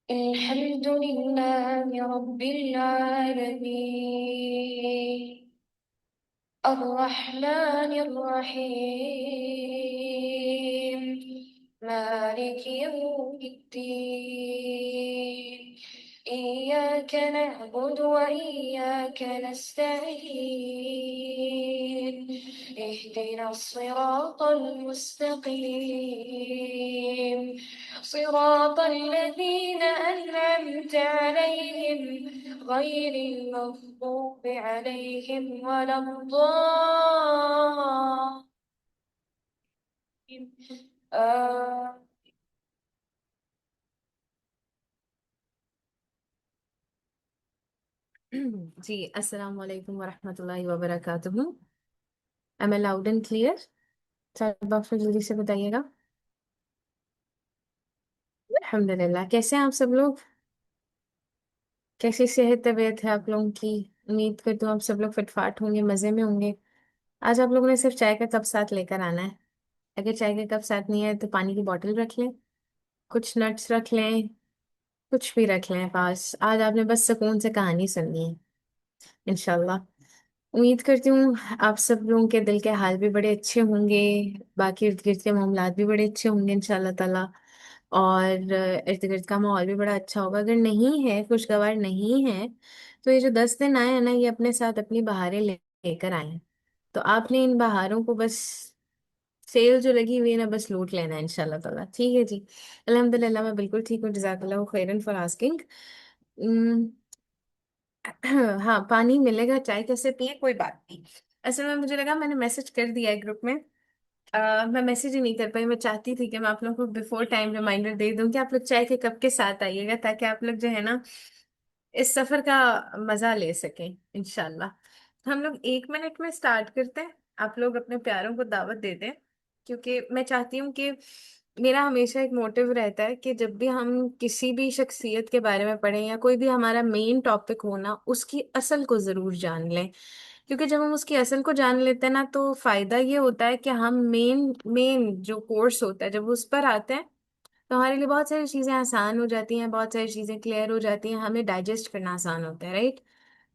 الحمد لله رب العالمين الرحمن الرحيم مالك يوم الدين إياك نعبد وإياك نستعين اهدنا الصراط المستقيم صراط الذين أنعمت عليهم غير المغضوب عليهم ولا الضالين آه. جی السلام علیکم ورحمۃ اللہ وبرکاتہ. Am I loud and clear? Chat box میں جلدی سے بتائیے گا. الحمد للہ. کیسے ہیں آپ سب لوگ؟ کیسی صحت طبیعت ہے آپ لوگوں کی؟ امید کرتی ہوں آپ سب لوگ فٹ فاٹ ہوں گے، مزے میں ہوں گے. آج آپ لوگوں نے صرف چائے کا کپ ساتھ لے کر آنا ہے. اگر چائے کا کپ ساتھ نہیں ہے تو پانی کی بوٹل رکھ لیں، کچھ نٹس رکھ لیں، کچھ بھی رکھ لیں پاس. آج آپ نے بس سکون سے کہانی سننی ہے انشاءاللہ. امید کرتی ہوں آپ سب لوگوں کے دل کے حال بھی بڑے اچھے ہوں گے، باقی ارد گرد کے معاملات بھی بڑے اچھے ہوں گے انشاءاللہ تعالیٰ. اور ارد گرد کا ماحول بھی بڑا اچھا ہوگا. اگر نہیں ہے، خوشگوار نہیں ہے، تو یہ جو 10 دن آئے ہیں نا، یہ اپنے ساتھ اپنی بہاریں لے کر آئے ہیں. تو آپ نے ان بہاروں کو بس، سیل جو لگی ہوئی ہے نا، بس لوٹ لینا ہے انشاءاللہ تعالیٰ. ٹھیک ہے جی. الحمد للہ میں بالکل ٹھیک ہوں. جزاک اللہ خیرن فار آسکنگ. ہاں پانی ملے گا، چائے کیسے پیے کوئی بات نہیں. اصل میں مجھے لگا میں نے میسج کر دیا ہے گروپ میں. میں میسج ہی نہیں کر پائی. میں چاہتی تھی کہ میں آپ لوگوں کو بفور ٹائم ریمائنڈر دے دوں کہ آپ لوگ چائے کے کپ کے ساتھ آئیے گا، تاکہ آپ لوگ جو ہے نا اس سفر کا مزہ لے سکیں انشاءاللہ. ہم لوگ 1 منٹ میں سٹارٹ کرتے ہیں. آپ لوگ اپنے پیاروں کو دعوت دے دیں، کیونکہ میں چاہتی ہوں کہ میرا ہمیشہ ایک موٹیو رہتا ہے کہ جب بھی ہم کسی بھی شخصیت کے بارے میں پڑھیں یا کوئی بھی ہمارا مین ٹاپک ہونا، اس کی اصل کو ضرور جان لیں. کیونکہ جب ہم اس کی اصل کو جان لیتے ہیں نا، تو فائدہ یہ ہوتا ہے کہ ہم مین مین جو کورس ہوتا ہے جب اس پر آتے ہیں تو ہمارے لیے بہت ساری چیزیں آسان ہو جاتی ہیں، بہت ساری چیزیں کلیئر ہو جاتی ہیں، ہمیں ڈائجسٹ کرنا آسان ہوتا ہے، رائٹ؟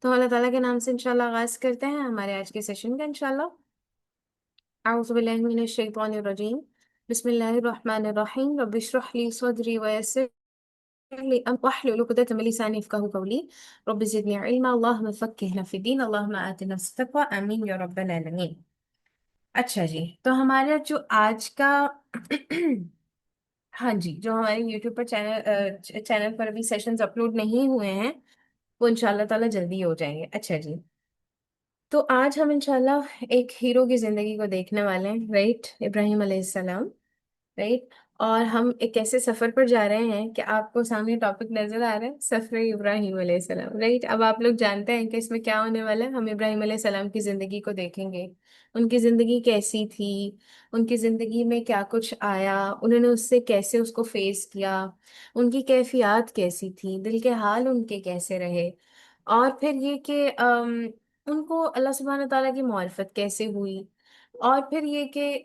تو اللہ تعالیٰ کے نام سے انشاءاللہ آغاز کرتے ہیں ہمارے آج کے سیشن کا انشاءاللہ. اعوذ باللہ من الشیطان الرجیم. بسم اللہ الرحمن الرحیم. رب اشرح لی صدری ویسر لي واحلل عقدة من لساني يفقهوا قولي. رب زدني علما اللهم فقهنا في الدين اللهم آتنا التقوى آمين یا رب العالمین. اچھا جی، تو ہمارا جو آج کا ہاں جی، جو ہمارے یوٹیوب پر چینل پر ابھی سیشنز اپلوڈ نہیں ہوئے ہیں، وہ انشاءاللہ تعالیٰ جلدی ہو جائیں گے. اچھا جی، تو آج ہم انشاءاللہ ایک ہیرو کی زندگی کو دیکھنے والے ہیں، رائٹ؟ ابراہیم علیہ السلام، رائٹ؟ اور ہم ایک ایسے سفر پر جا رہے ہیں کہ آپ کو سامنے ٹاپک نظر آ رہا ہے، سفر ابراہیم علیہ السلام، رائٹ؟ اب آپ لوگ جانتے ہیں کہ اس میں کیا ہونے والا ہے. ہم ابراہیم علیہ السلام کی زندگی کو دیکھیں گے. ان کی زندگی کیسی تھی، ان کی زندگی میں کیا کچھ آیا، انہوں نے اس سے کیسے اس کو فیس کیا، ان کی کیفیات کیسی تھی، دل کے حال ان کے کیسے رہے. اور پھر یہ کہ ان کو اللہ سبحانہ تعالیٰ کی معرفت کیسے ہوئی، اور پھر یہ کہ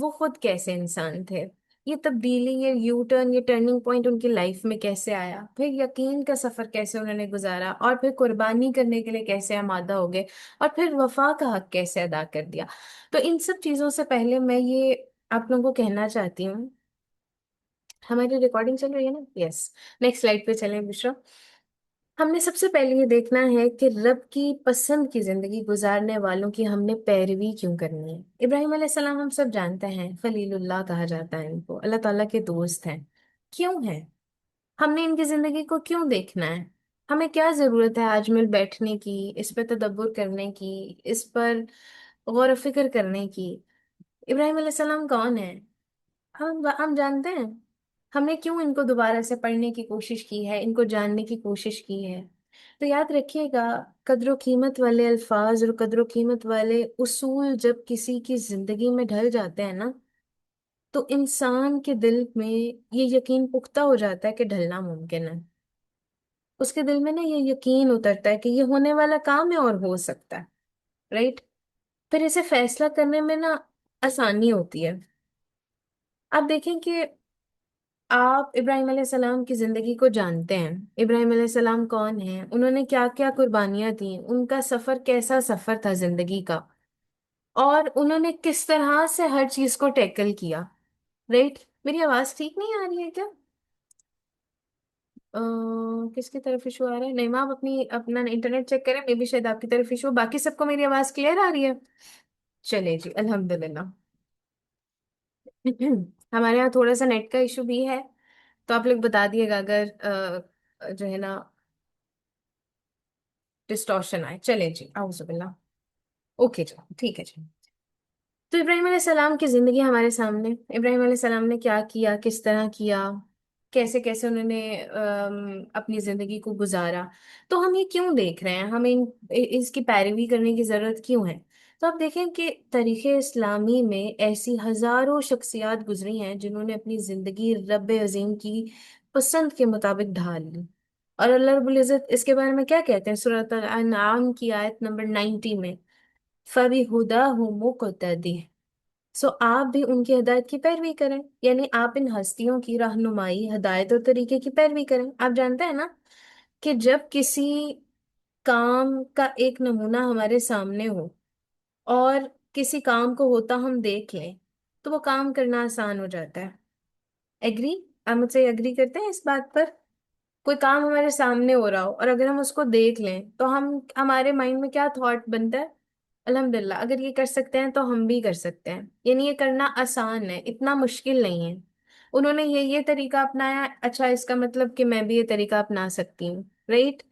وہ خود کیسے انسان تھے. یہ تبدیلی، یہ یو ٹرن، یہ ٹرننگ پوائنٹ ان کی لائف میں کیسے آیا، پھر یقین کا سفر کیسے انہوں نے گزارا، اور پھر قربانی کرنے کے لیے کیسے آمادہ ہو گئے، اور پھر وفا کا حق کیسے ادا کر دیا. تو ان سب چیزوں سے پہلے میں یہ آپ لوگوں کو کہنا چاہتی ہوں. ہماری ریکارڈنگ چل رہی ہے نا؟ یس. نیکسٹ سلائڈ پہ چلیں بشرا. ہم نے سب سے پہلے یہ دیکھنا ہے کہ رب کی پسند کی زندگی گزارنے والوں کی ہم نے پیروی کیوں کرنی ہے. ابراہیم علیہ السلام ہم سب جانتے ہیں، خلیل اللہ کہا جاتا ہے ان کو، اللہ تعالیٰ کے دوست ہیں. کیوں ہیں؟ ہم نے ان کی زندگی کو کیوں دیکھنا ہے؟ ہمیں کیا ضرورت ہے آج مل بیٹھنے کی، اس پہ تدبر کرنے کی، اس پر غور و فکر کرنے کی؟ ابراہیم علیہ السلام کون ہے؟ ہم جانتے ہیں. ہم نے کیوں ان کو دوبارہ سے پڑھنے کی کوشش کی ہے، ان کو جاننے کی کوشش کی ہے؟ تو یاد رکھیے گا، قدر و قیمت والے الفاظ اور قدر و قیمت والے اصول جب کسی کی زندگی میں ڈھل جاتے ہیں نا، تو انسان کے دل میں یہ یقین پختہ ہو جاتا ہے کہ ڈھلنا ممکن ہے. اس کے دل میں نا یہ یقین اترتا ہے کہ یہ ہونے والا کام ہے اور ہو سکتا ہے، رائٹ؟ پھر اسے فیصلہ کرنے میں نا آسانی ہوتی ہے. آپ دیکھیں کہ آپ ابراہیم علیہ السلام کی زندگی کو جانتے ہیں؟ ابراہیم علیہ السلام کون ہیں؟ انہوں نے کیا کیا قربانیاں دیں؟ ان کا سفر کیسا سفر تھا زندگی کا؟ اور انہوں نے کس طرح سے ہر چیز کو ٹیکل کیا؟ رائٹ؟ میری آواز ٹھیک نہیں آ رہی ہے کیا؟ کس کی طرف ایشو آ رہا ہے؟ نہیں آپ اپنا انٹرنیٹ چیک کریں، مے بی شاید آپ کی طرف ایشو، باقی سب کو میری آواز کلیئر آ رہی ہے؟ چلے جی الحمد للہ۔ ہمارے یہاں تھوڑا سا نیٹ کا ایشو بھی ہے، تو آپ لوگ بتا دیے گا اگر جو ہے نا ڈسٹورشن آئے۔ چلے جی اعوذ باللہ۔ اوکے جی ٹھیک ہے جی۔ تو ابراہیم علیہ السلام کی زندگی ہمارے سامنے، ابراہیم علیہ السلام نے کیا کیا، کس طرح کیا، کیسے کیسے انہوں نے اپنی زندگی کو گزارا، تو ہم یہ کیوں دیکھ رہے ہیں، ہمیں اس کی پیروی کرنے کی ضرورت کیوں ہے؟ تو آپ دیکھیں کہ تاریخ اسلامی میں ایسی ہزاروں شخصیات گزری ہیں جنہوں نے اپنی زندگی رب عظیم کی پسند کے مطابق ڈھال لی۔ اور اللہ رب العزت اس کے بارے میں کیا کہتے ہیں سورۃ الانعام کی آیت نمبر 90 میں؟ فَبِهُدَاهُ مُقْتَدِهْ۔ سو آپ بھی ان کی ہدایت کی پیروی کریں، یعنی آپ ان ہستیوں کی رہنمائی، ہدایت اور طریقے کی پیروی کریں۔ آپ جانتے ہیں نا کہ جب کسی کام کا ایک نمونہ ہمارے سامنے ہو اور کسی کام کو ہوتا ہم دیکھ لیں تو وہ کام کرنا آسان ہو جاتا ہے۔ ایگری؟ آپ مجھ سے ایگری کرتے ہیں اس بات پر؟ کوئی کام ہمارے سامنے ہو رہا ہو اور اگر ہم اس کو دیکھ لیں تو ہمارے مائنڈ میں کیا تھاٹ بنتا ہے؟ الحمدللہ، اگر یہ کر سکتے ہیں تو ہم بھی کر سکتے ہیں، یعنی یہ کرنا آسان ہے، اتنا مشکل نہیں ہے۔ انہوں نے یہ طریقہ اپنایا، اچھا اس کا مطلب کہ میں بھی یہ طریقہ اپنا سکتی ہوں، رائٹ؟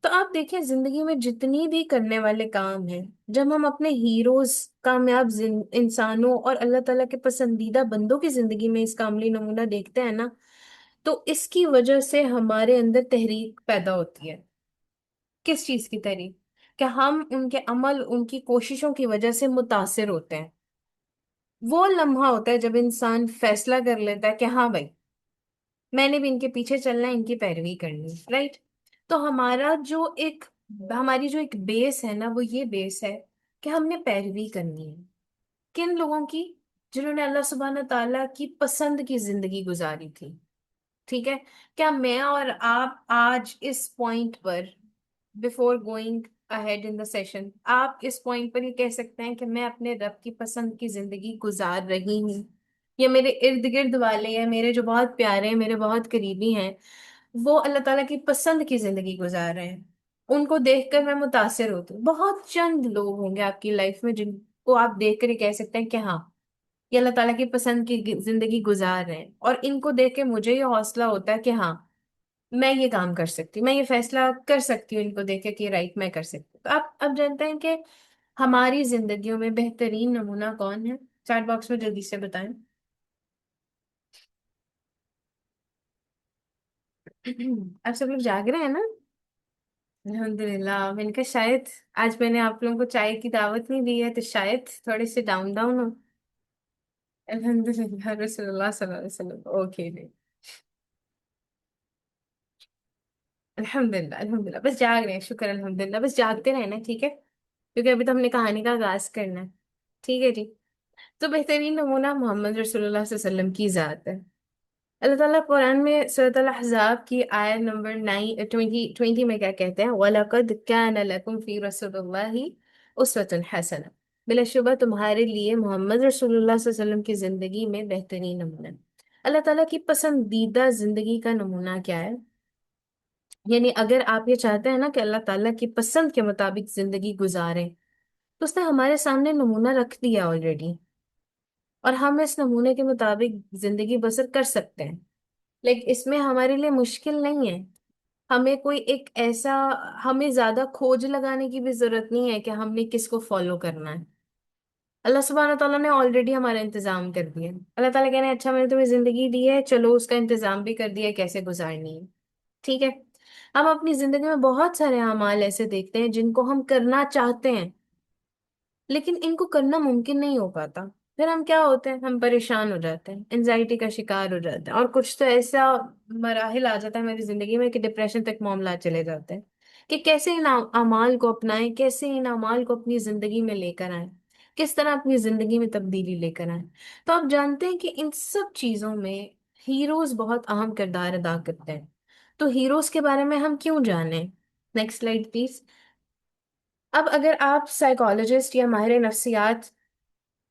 تو آپ دیکھیں زندگی میں جتنی بھی کرنے والے کام ہیں، جب ہم اپنے ہیروز، کامیاب انسانوں اور اللہ تعالیٰ کے پسندیدہ بندوں کی زندگی میں اس کا عملی نمونہ دیکھتے ہیں نا، تو اس کی وجہ سے ہمارے اندر تحریک پیدا ہوتی ہے۔ کس چیز کی تحریک؟ کہ ہم ان کے عمل، ان کی کوششوں کی وجہ سے متاثر ہوتے ہیں۔ وہ لمحہ ہوتا ہے جب انسان فیصلہ کر لیتا ہے کہ ہاں بھائی، میں نے بھی ان کے پیچھے چلنا ہے، ان کی پیروی کرنی ہے، رائٹ؟ تو ہماری جو ایک بیس ہے نا، وہ یہ بیس ہے کہ ہم نے پیروی کرنی ہے کن لوگوں کی؟ جنہوں نے اللہ سبحانہ تعالیٰ کی پسند کی زندگی گزاری تھی۔ ٹھیک ہے؟ کیا میں اور آپ آج اس پوائنٹ پر، before going ahead in the session, آپ اس پوائنٹ پر یہ کہہ سکتے ہیں کہ میں اپنے رب کی پسند کی زندگی گزار رہی ہوں، یا میرے ارد گرد والے ہیں، میرے جو بہت پیارے ہیں، میرے بہت قریبی ہیں، وہ اللہ تعالیٰ کی پسند کی زندگی گزار رہے ہیں، ان کو دیکھ کر میں متاثر ہوتی ہوں؟ بہت چند لوگ ہوں گے آپ کی لائف میں جن کو آپ دیکھ کر یہ کہہ سکتے ہیں کہ ہاں، یہ اللہ تعالیٰ کی پسند کی زندگی گزار رہے ہیں، اور ان کو دیکھ کے مجھے یہ حوصلہ ہوتا ہے کہ ہاں، میں یہ کام کر سکتی ہوں، میں یہ فیصلہ کر سکتی ہوں، ان کو دیکھ کے کہ رائٹ میں کر سکتی ہوں۔ تو آپ اب جانتے ہیں کہ ہماری زندگیوں میں بہترین نمونہ کون ہے؟ چیٹ باکس میں جلدی سے بتائیں۔ آپ سب لوگ جاگ رہے ہیں نا؟ الحمد للہ۔ میں نے کہا شاید آج میں نے آپ لوگوں کو چائے کی دعوت نہیں دی ہے تو شاید تھوڑے سے ڈاؤن ڈاؤن ہو۔ الحمد للہ، رسول اللہ صلی اللہ علیہ وسلم، اوکے جی۔ الحمد للہ الحمد للہ، بس جاگ رہے ہیں، شکر الحمد للہ، بس جاگتے رہنا، ٹھیک ہے؟ کیونکہ ابھی تو ہم نے کہانی کا آغاز کرنا ہے۔ ٹھیک ہے جی۔ تو بہترین نمونہ محمد رسول اللہ صلی اللہ علیہ وسلم کی ذات ہے۔ اللہ تعالیٰ قرآن میں سورۃ الاحزاب کی آیت نمبر 20 میں کیا کہتے ہیں؟ وَلَقَدْ كَانَ لَكُمْ فِي رَسُولِ اللَّهِ أُسْوَةٌ حَسَنَةٌ۔ بلا شبہ تمہارے لیے محمد رسول اللہ صلی اللہ علیہ وسلم کی زندگی میں بہترین نمونہ ہے۔ اللہ تعالیٰ کی پسندیدہ زندگی کا نمونہ کیا ہے؟ یعنی اگر آپ یہ چاہتے ہیں نا کہ اللہ تعالیٰ کی پسند کے مطابق زندگی گزاریں، تو اس نے ہمارے سامنے نمونہ رکھ دیا آلریڈی، اور ہم اس نمونے کے مطابق زندگی بسر کر سکتے ہیں۔ لیکن اس میں ہمارے لیے مشکل نہیں ہے، ہمیں کوئی ایک ایسا، ہمیں زیادہ کھوج لگانے کی بھی ضرورت نہیں ہے کہ ہم نے کس کو فالو کرنا ہے۔ اللہ سبحانہ تعالیٰ نے آلریڈی ہمارا انتظام کر دیا ہے۔ اللہ تعالیٰ کہنے اچھا میں نے تمہیں زندگی دی ہے، چلو اس کا انتظام بھی کر دیا ہے کیسے گزارنی ہے۔ ٹھیک ہے؟ ہم اپنی زندگی میں بہت سارے اعمال ایسے دیکھتے ہیں جن کو ہم کرنا چاہتے ہیں لیکن ان کو کرنا ممکن نہیں ہو پاتا، پھر ہم کیا ہوتے ہیں؟ ہم پریشان ہو جاتے ہیں، انزائٹی کا شکار ہو جاتے ہیں، اور کچھ تو ایسا مراحل آ جاتا ہے ہماری زندگی میں کہ ڈپریشن تک معاملات چلے جاتے ہیں کہ کیسے ان اعمال کو اپنائیں، کیسے ان اعمال کو اپنی زندگی میں لے کر آئیں، کس طرح اپنی زندگی میں تبدیلی لے کر آئیں۔ تو آپ جانتے ہیں کہ ان سب چیزوں میں ہیروز بہت اہم کردار ادا کرتے ہیں، تو ہیروز کے بارے میں ہم کیوں جانیں؟ Next slide please. اب اگر آپ سائیکالوجسٹ یا ماہر نفسیات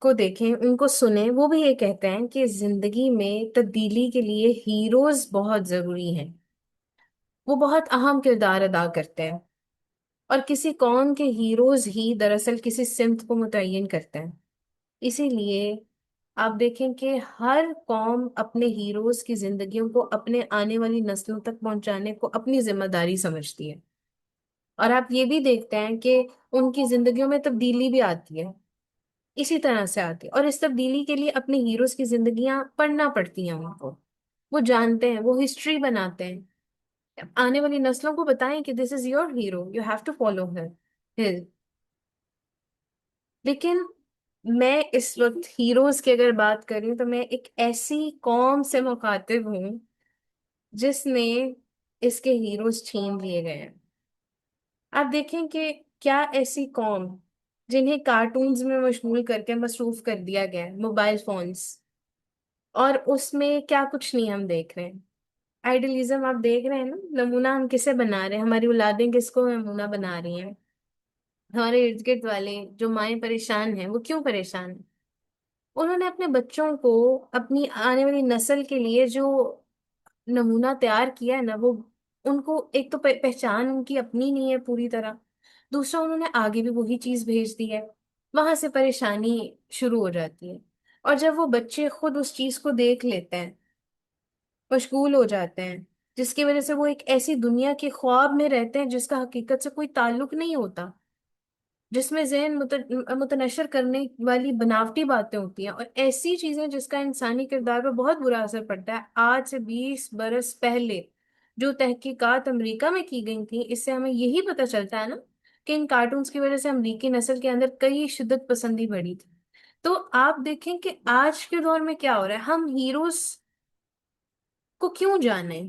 کو دیکھیں، ان کو سنیں، وہ بھی یہ کہتے ہیں کہ زندگی میں تبدیلی کے لیے ہیروز بہت ضروری ہیں، وہ بہت اہم کردار ادا کرتے ہیں، اور کسی قوم کے ہیروز ہی دراصل کسی سمت کو متعین کرتے ہیں۔ اسی لیے آپ دیکھیں کہ ہر قوم اپنے ہیروز کی زندگیوں کو اپنے آنے والی نسلوں تک پہنچانے کو اپنی ذمہ داری سمجھتی ہے، اور آپ یہ بھی دیکھتے ہیں کہ ان کی زندگیوں میں تبدیلی بھی آتی ہے، اسی طرح سے آتی ہے، اور اس تبدیلی کے لیے اپنے ہیروز کی زندگیاں پڑھنا پڑتی ہیں ان کو، وہ جانتے ہیں، وہ ہسٹری بناتے ہیں، آنے والی نسلوں کو بتائیں کہ this is your hero, you have to follow her. لیکن میں اس وقت ہیروز کی اگر بات کروں تو میں ایک ایسی قوم سے مخاطب ہوں جس نے اس کے ہیروز چھین لیے گئے ہیں۔ آپ دیکھیں کہ کیا ایسی قوم جنہیں کارٹونز میں مشغول کر کے مصروف کر دیا گیا ہے، موبائل فونز، اور اس میں کیا کچھ نہیں ہم دیکھ رہے ہیں، آئیڈیلزم آپ دیکھ رہے ہیں نا، نمونہ ہم کسے بنا رہے ہیں، ہماری اولادیں کس کو نمونہ بنا رہی ہیں؟ ہمارے ارد گرد والے جو مائیں پریشان ہیں، وہ کیوں پریشان ہیں؟ انہوں نے اپنے بچوں کو، اپنی آنے والی نسل کے لیے جو نمونہ تیار کیا ہے نا، وہ ان کو ایک تو پہچان ان کی اپنی نہیں ہے پوری طرح، دوسرا انہوں نے آگے بھی وہی چیز بھیج دی ہے، وہاں سے پریشانی شروع ہو جاتی ہے۔ اور جب وہ بچے خود اس چیز کو دیکھ لیتے ہیں، مشغول ہو جاتے ہیں، جس کی وجہ سے وہ ایک ایسی دنیا کے خواب میں رہتے ہیں جس کا حقیقت سے کوئی تعلق نہیں ہوتا، جس میں ذہن متنشر کرنے والی بناوٹی باتیں ہوتی ہیں، اور ایسی چیزیں جس کا انسانی کردار پر بہت برا اثر پڑتا ہے۔ آج سے 20 برس پہلے جو تحقیقات امریکہ میں کی گئی تھیں، اس سے ہمیں یہی پتہ چلتا ہے نا کہ ان کارٹونز کی وجہ سے امریکی نسل کے اندر کئی شدت پسندی بڑھی تھی۔ تو آپ دیکھیں کہ آج کے دور میں کیا ہو رہا ہے، ہم ہیروز کو کیوں جانیں؟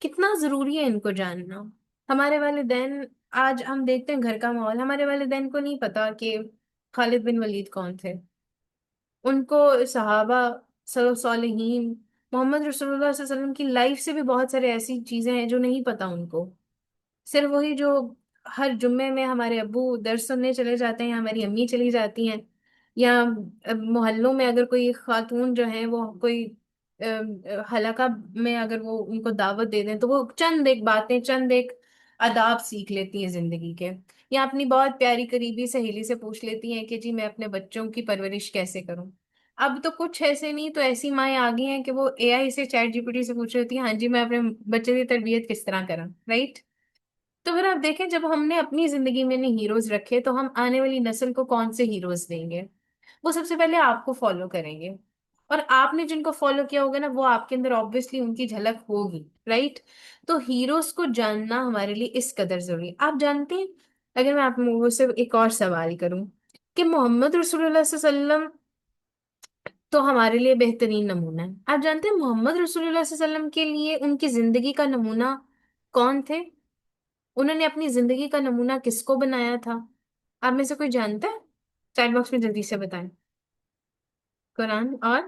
کتنا ضروری ہے ان کو جاننا؟ ہمارے والدین، آج ہم دیکھتے ہیں گھر کا ماحول، ہمارے والدین کو نہیں پتا کہ خالد بن ولید کون تھے، ان کو صحابہ، سلف صالحین، محمد رسول اللہ صلی اللہ علیہ وسلم کی لائف سے بھی بہت سارے ایسی چیزیں ہیں جو نہیں پتا ان کو، صرف وہی جو ہر جمعے میں ہمارے ابو درس سننے چلے جاتے ہیں، ہماری امی چلی جاتی ہیں، یا محلوں میں اگر کوئی خاتون جو ہے وہ کوئی حلقہ میں اگر وہ ان کو دعوت دے دیں تو وہ چند ایک باتیں، چند ایک آداب سیکھ لیتی ہیں زندگی کے، یا اپنی بہت پیاری قریبی سہیلی سے پوچھ لیتی ہیں کہ جی میں اپنے بچوں کی پرورش کیسے کروں۔ اب تو کچھ ایسے نہیں تو ایسی مائیں آ گئی ہیں کہ وہ اے آئی سے، چیٹ جی پی ٹی سے پوچھ رہی ہوتی ہیں، ہاں جی میں اپنے بچے کی تربیت کس طرح کروں، رائٹ؟ تو پھر آپ دیکھیں جب ہم نے اپنی زندگی میں نہیں ہیروز رکھے تو ہم آنے والی نسل کو کون سے ہیروز دیں گے؟ وہ سب سے پہلے آپ کو فالو کریں گے، اور آپ نے جن کو فالو کیا ہوگا نا، وہ آپ کے اندر آبویسلی ان کی جھلک ہوگی، رائٹ؟ تو ہیروز کو جاننا ہمارے لیے اس قدر ضروری ہے۔ آپ جانتے ہیں، اگر میں آپ لوگوں سے ایک اور سوال کروں کہ محمد رسول اللہ صلی اللہ علیہ وسلم تو ہمارے لیے بہترین نمونہ ہے، آپ جانتے ہیں محمد رسول اللہ صلی اللہ علیہ وسلم کے لیے ان کی زندگی کا نمونہ کون تھے؟ انہوں نے اپنی زندگی کا نمونہ کس کو بنایا تھا؟ آپ میں سے کوئی جانتا ہے؟ چیٹ باکس میں جلدی سے بتائیں۔ قرآن اور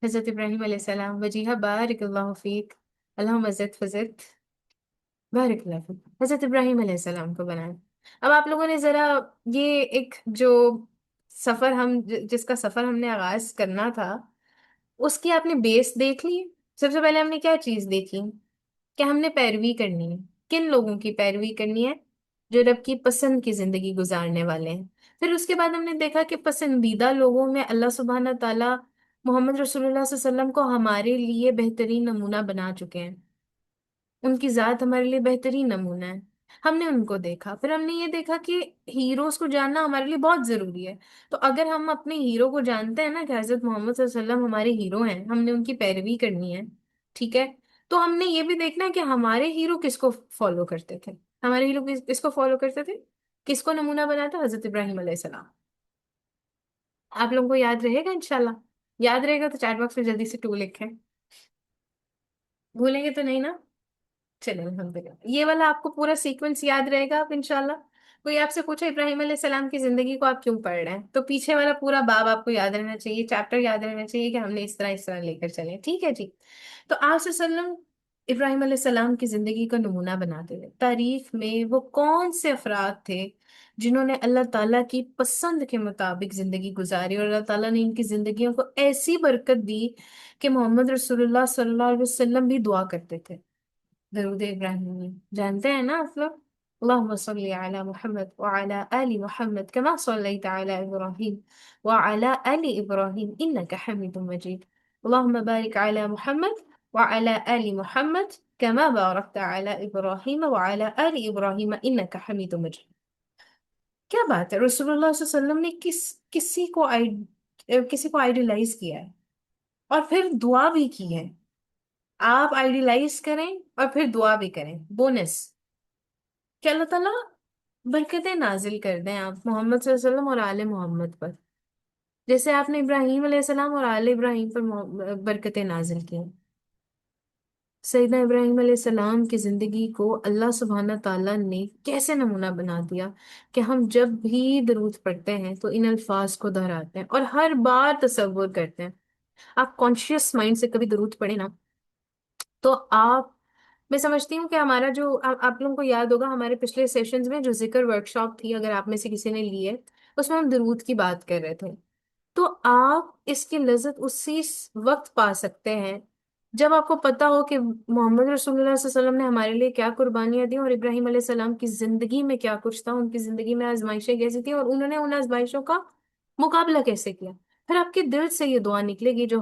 حضرت ابراہیم علیہ السلام، وجیہہ بارک اللہ فیک، اللہم زد فزد، بارک اللہ فیک، حضرت ابراہیم علیہ السلام کو بنایا۔ اب آپ لوگوں نے ذرا یہ ایک جو سفر جس کا سفر ہم نے آغاز کرنا تھا، اس کی آپ نے بیس دیکھ لی؟ سب سے پہلے ہم نے کیا چیز دیکھی کہ ہم نے پیروی کرنی ہے، کن لوگوں کی پیروی کرنی ہے؟ جو رب کی پسند کی زندگی گزارنے والے ہیں۔ پھر اس کے بعد ہم نے دیکھا کہ پسندیدہ لوگوں میں اللہ سبحانہ تعالیٰ محمد رسول اللہ صلی اللہ علیہ وسلم کو ہمارے لیے بہترین نمونہ بنا چکے ہیں، ان کی ذات ہمارے لیے بہترین نمونہ ہے، ہم نے ان کو دیکھا۔ پھر ہم نے یہ دیکھا کہ ہیروز کو جاننا ہمارے لیے بہت ضروری ہے، تو اگر ہم اپنے ہیرو کو جانتے ہیں نا کہ حضرت محمد صلی اللہ علیہ وسلم ہمارے ہیرو ہیں، ہم نے ان کی پیروی کرنی ہے، ٹھیک ہے؟ تو ہم نے یہ بھی دیکھنا ہے کہ ہمارے ہیرو کس کو فالو کرتے تھے، ہمارے ہیرو کس کو فالو کرتے تھے، کس کو نمونہ بنا تھا؟ حضرت ابراہیم علیہ السلام۔ آپ لوگوں کو یاد رہے گا انشاءاللہ؟ یاد رہے گا تو چیٹ باکس میں جلدی سے 2 لکھیں، بھولیں گے تو نہیں نا؟ چلیں الحمدللہ، یہ والا آپ کو پورا سیکوینس یاد رہے گا آپ انشاءاللہ؟ کوئی آپ سے پوچھے ابراہیم علیہ السلام کی زندگی کو آپ کیوں پڑھ رہے ہیں، تو پیچھے والا پورا باب آپ کو یاد رہنا چاہیے، چیپٹر یاد رہنا چاہیے کہ ہم نے اس طرح لے کر چلے، ٹھیک ہے جی۔ تو آپ صلی اللہ علیہ وسلم ابراہیم علیہ السلام کی زندگی کا نمونہ بناتے تھے، تاریخ میں وہ کون سے افراد تھے جنہوں نے اللہ تعالیٰ کی پسند کے مطابق زندگی گزاری، اور اللہ تعالیٰ نے ان کی زندگیوں کو ایسی برکت دی کہ محمد رسول اللہ صلی اللہ علیہ وسلم بھی دعا کرتے تھے درود ابراہیمی، جانتے ہیں نا آپ لوگ؟ اللهم صل على محمد وعلى آل محمد كما صليت على إبراهيم وعلى آل إبراهيم إنك حميد مجيد. اللهم بارك على محمد وعلى آل محمد كما باركت على إبراهيم وعلى آل إبراهيم إنك حميد مجيد. کیا بات ہے، رسول اللہ صلی اللہ علیہ وسلم نے کسی کو آئیڈیلائز کیا ہے اور پھر دعا بھی کی ہے۔ آپ آئیڈیلائز کریں اور پھر دعا بھی کریں، بونس کہ اللہ تعالیٰ برکتیں نازل کر دیں آپ محمد صلی اللہ علیہ وسلم اور آل محمد پر، جیسے آپ نے ابراہیم علیہ السلام اور آل ابراہیم پر برکتیں نازل کی۔ سیدنا ابراہیم علیہ السلام کی زندگی کو اللہ سبحانہ تعالیٰ نے کیسے نمونہ بنا دیا کہ ہم جب بھی درود پڑھتے ہیں تو ان الفاظ کو دہراتے ہیں اور ہر بار تصور کرتے ہیں۔ آپ کانشیس مائنڈ سے کبھی درود پڑھیں نا، تو میں سمجھتی ہوں کہ ہمارا جو آپ لوگوں کو یاد ہوگا ہمارے پچھلے سیشنز میں جو ذکر ورک شاپ تھی، اگر آپ میں سے کسی نے لی ہے، اس میں ہم درود کی بات کر رہے تھے، تو آپ اس کی لذت اسی وقت پا سکتے ہیں جب آپ کو پتا ہو کہ محمد رسول اللہ صلی اللہ علیہ وسلم نے ہمارے لیے کیا قربانیاں دی، اور ابراہیم علیہ السلام کی زندگی میں کیا کچھ تھا، ان کی زندگی میں آزمائشیں کیسی تھیں، اور انہوں نے ان آزمائشوں کا مقابلہ کیسے کیا۔ پھر آپ کے دل سے یہ دعا نکلے گی جو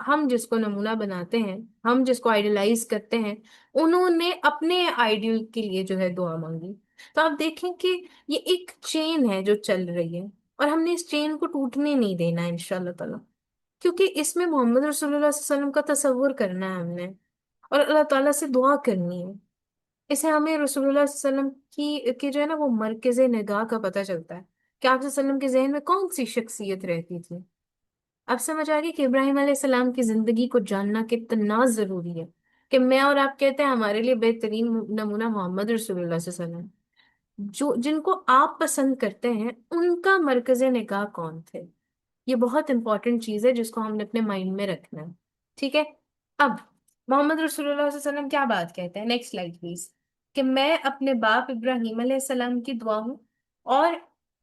ہم جس کو نمونہ بناتے ہیں، ہم جس کو آئیڈیلائز کرتے ہیں، انہوں نے اپنے آئیڈیل کے لیے جو ہے دعا مانگی۔ تو آپ دیکھیں کہ یہ ایک چین ہے جو چل رہی ہے، اور ہم نے اس چین کو ٹوٹنے نہیں دینا ہے انشاءاللہ تعالیٰ، کیونکہ اس میں محمد رسول اللہ صلی اللہ علیہ وسلم کا تصور کرنا ہے ہم نے، اور اللہ تعالیٰ سے دعا کرنی ہے۔ اسے ہمیں رسول اللہ صلی اللہ علیہ وسلم کی جو ہے نا وہ مرکز نگاہ کا پتہ چلتا ہے کہ آپ صلی اللہ علیہ وسلم کے ذہن میں کون سی شخصیت رہتی تھی۔ اب سمجھ آ گئی کہ ابراہیم علیہ السلام کی زندگی کو جاننا کتنا ضروری ہے، کہ میں اور آپ کہتے ہیں ہمارے لیے بہترین نمونہ محمد رسول اللہ صلی اللہ علیہ وسلم، جن کو آپ پسند کرتے ہیں ان کا مرکز نگاہ کون تھے۔ یہ بہت امپورٹنٹ چیز ہے جس کو ہم نے اپنے مائنڈ میں رکھنا ہے، ٹھیک ہے۔ اب محمد رسول اللہ صلی اللہ علیہ وسلم کیا بات کہتے ہیں، نیکسٹ سلائڈ پلیز، کہ میں اپنے باپ ابراہیم علیہ السلام کی دعا ہوں اور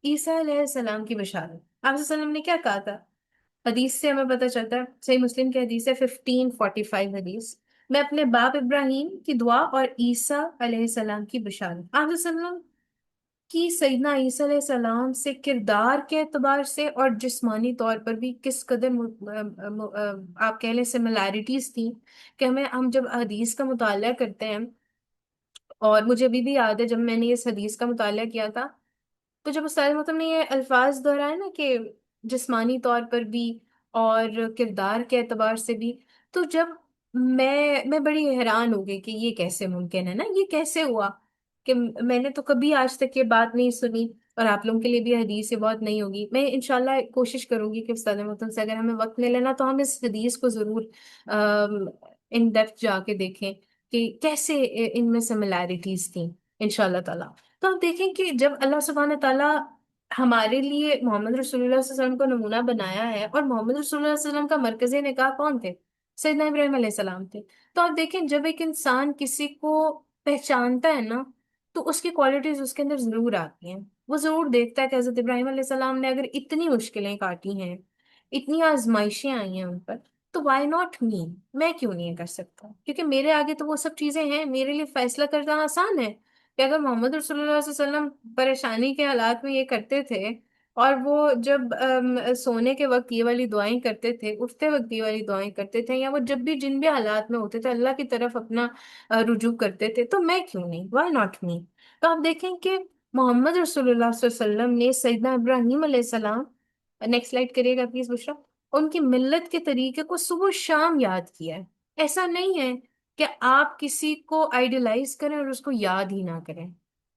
عیسیٰ علیہ السلام کی بشارت۔ آپ صلی اللہ علیہ وسلم نے کیا کہا تھا؟ حدیث سے ہمیں پتہ چلتا ہے، صحیح مسلم کی حدیث ہے 1545 حدیث، میں اپنے باپ ابراہیم کی دعا اور عیسیٰ علیہ السلام کی بشارت۔ آپ صلی اللہ علیہ وسلم کی سیدنا عیسیٰ علیہ السلام سے کردار کے اعتبار سے اور جسمانی طور پر بھی کس قدر آپ کہہ لیں سملیرٹیز تھیں، کہ ہم جب حدیث کا مطالعہ کرتے ہیں، اور مجھے ابھی بھی یاد ہے جب میں نے اس حدیث کا مطالعہ کیا تھا، تو جب استاد محترم نے یہ الفاظ دہرائے نا کہ جسمانی طور پر بھی اور کردار کے اعتبار سے بھی، تو جب میں بڑی حیران ہو گئی کہ یہ کیسے ممکن ہے نا، یہ کیسے ہوا کہ میں نے تو کبھی آج تک یہ بات نہیں سنی، اور آپ لوگوں کے لیے بھی حدیث یہ بہت نہیں ہوگی۔ میں انشاءاللہ کوشش کروں گی کہ استاد محترم سے اگر ہمیں وقت ملے نا تو ہم اس حدیث کو ضرور ان ڈیپتھ جا کے دیکھیں کہ کیسے ان میں سملیرٹیز تھیں انشاءاللہ تعالیٰ۔ تو آپ دیکھیں کہ جب اللہ سبحانہ تعالیٰ ہمارے لیے محمد رسول اللہ صلی اللہ علیہ وسلم کو نمونہ بنایا ہے، اور محمد رسول اللہ صلی اللہ علیہ وسلم کا مرکز نکاح کون تھے؟ سیدنا ابراہیم علیہ السلام تھے۔ تو آپ دیکھیں جب ایک انسان کسی کو پہچانتا ہے نا تو اس کی کوالٹیز اس کے اندر ضرور آتی ہیں، وہ ضرور دیکھتا ہے کہ حضرت ابراہیم علیہ السلام نے اگر اتنی مشکلیں کاٹی ہیں، اتنی آزمائشیں آئی ہیں ان پر، تو وائی ناٹ می، میں کیوں نہیں کر سکتا، کیونکہ میرے آگے تو وہ سب چیزیں ہیں، میرے لیے فیصلہ کرنا آسان ہے کہ اگر محمد رسول اللہ صلی اللہ علیہ وسلم پریشانی کے حالات میں یہ کرتے تھے، اور وہ جب سونے کے وقت یہ والی دعائیں کرتے تھے، اٹھتے وقت یہ والی دعائیں کرتے تھے، یا وہ جب بھی جن بھی حالات میں ہوتے تھے اللہ کی طرف اپنا رجوع کرتے تھے، تو میں کیوں نہیں، وائی ناٹ می۔ تو آپ دیکھیں کہ محمد رسول اللہ صلی اللہ علیہ وسلم نے سیدنا ابراہیم علیہ السلام، نیکسٹ سلائڈ کریے گا پلیز بشرا، ان کی ملت کے طریقے کو صبح و شام یاد کیا ہے۔ ایسا نہیں ہے کہ آپ کسی کو آئیڈیلائز کریں اور اس کو یاد ہی نہ کریں،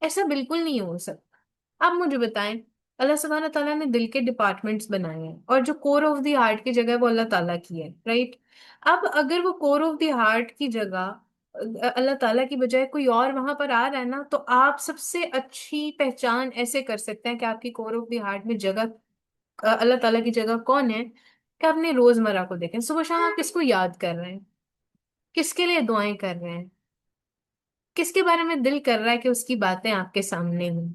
ایسا بالکل نہیں ہو سکتا۔ آپ مجھے بتائیں، اللہ سبحانہ تعالیٰ نے دل کے ڈپارٹمنٹس بنائے ہیں، اور جو کور آف دی ہارٹ کی جگہ وہ اللہ تعالیٰ کی ہے، رائٹ؟ اب اگر وہ کور آف دی ہارٹ کی جگہ اللہ تعالیٰ کی بجائے کوئی اور وہاں پر آ رہا ہے نا، تو آپ سب سے اچھی پہچان ایسے کر سکتے ہیں کہ آپ کی کور آف دی ہارٹ میں جگہ اللہ تعالیٰ کی جگہ کون ہے، کہ اپنے روزمرہ کو دیکھیں، صبح شام آپ کس کو یاد کر رہے ہیں، کس کے لیے دعائیں کر رہے ہیں، کس کے بارے میں دل کر رہا ہے کہ اس کی باتیں آپ کے سامنے ہوں،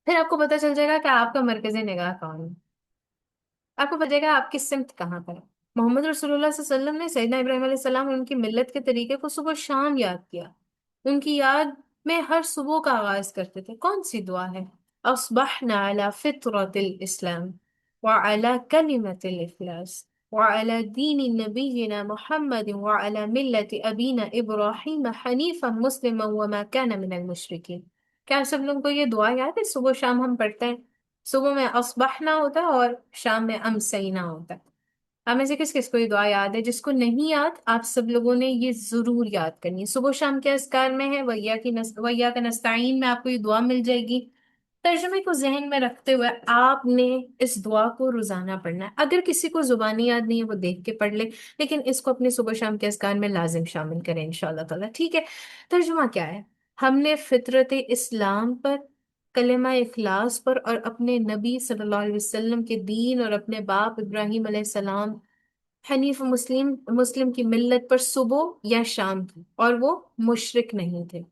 پھر آپ کو پتہ چل جائے گا کہ آپ کا مرکز نگاہ کون ہے، آپ کو پتہ چلے گا آپ کی سمت کہاں پر ہے۔ محمد رسول اللہ صلی اللہ علیہ وسلم نے سیدنا ابراہیم علیہ السلام اور ان کی ملت کے طریقے کو صبح شام یاد کیا، ان کی یاد میں ہر صبح کا آغاز کرتے تھے۔ کون سی دعا ہے؟ اصبحنا على فطرة الاسلام وعلى كلمة الاخلاص وعلى دين نبينا محمد وعلى ملة ابينا ابراہیم حنیفا مسلما وما كان من المشركين۔ کیا سب لوگوں کو یہ دعا یاد ہے؟ صبح شام ہم پڑھتے ہیں، صبح میں اصبحنا ہوتا ہے اور شام میں امسینا ہوتا ہے۔ آپ میں سے کس کس کو یہ دعا یاد ہے؟ جس کو نہیں یاد، آپ سب لوگوں نے یہ ضرور یاد کرنی ہے۔ صبح شام کے اذکار میں ہے وَإِيَّاكَ نَسْتَعِين میں آپ کو یہ دعا مل جائے گی۔ ترجمے کو ذہن میں رکھتے ہوئے آپ نے اس دعا کو روزانہ پڑھنا ہے۔ اگر کسی کو زبانی یاد نہیں ہے وہ دیکھ کے پڑھ لے، لیکن اس کو اپنے صبح شام کے اذکار میں لازم شامل کریں انشاءاللہ تعالیٰ، ٹھیک ہے؟ ترجمہ کیا ہے؟ ہم نے فطرت اسلام پر، کلمہ اخلاص پر، اور اپنے نبی صلی اللہ علیہ وسلم کے دین اور اپنے باپ ابراہیم علیہ السلام حنیف مسلم کی ملت پر صبح یا شام کی، اور وہ مشرک نہیں تھے۔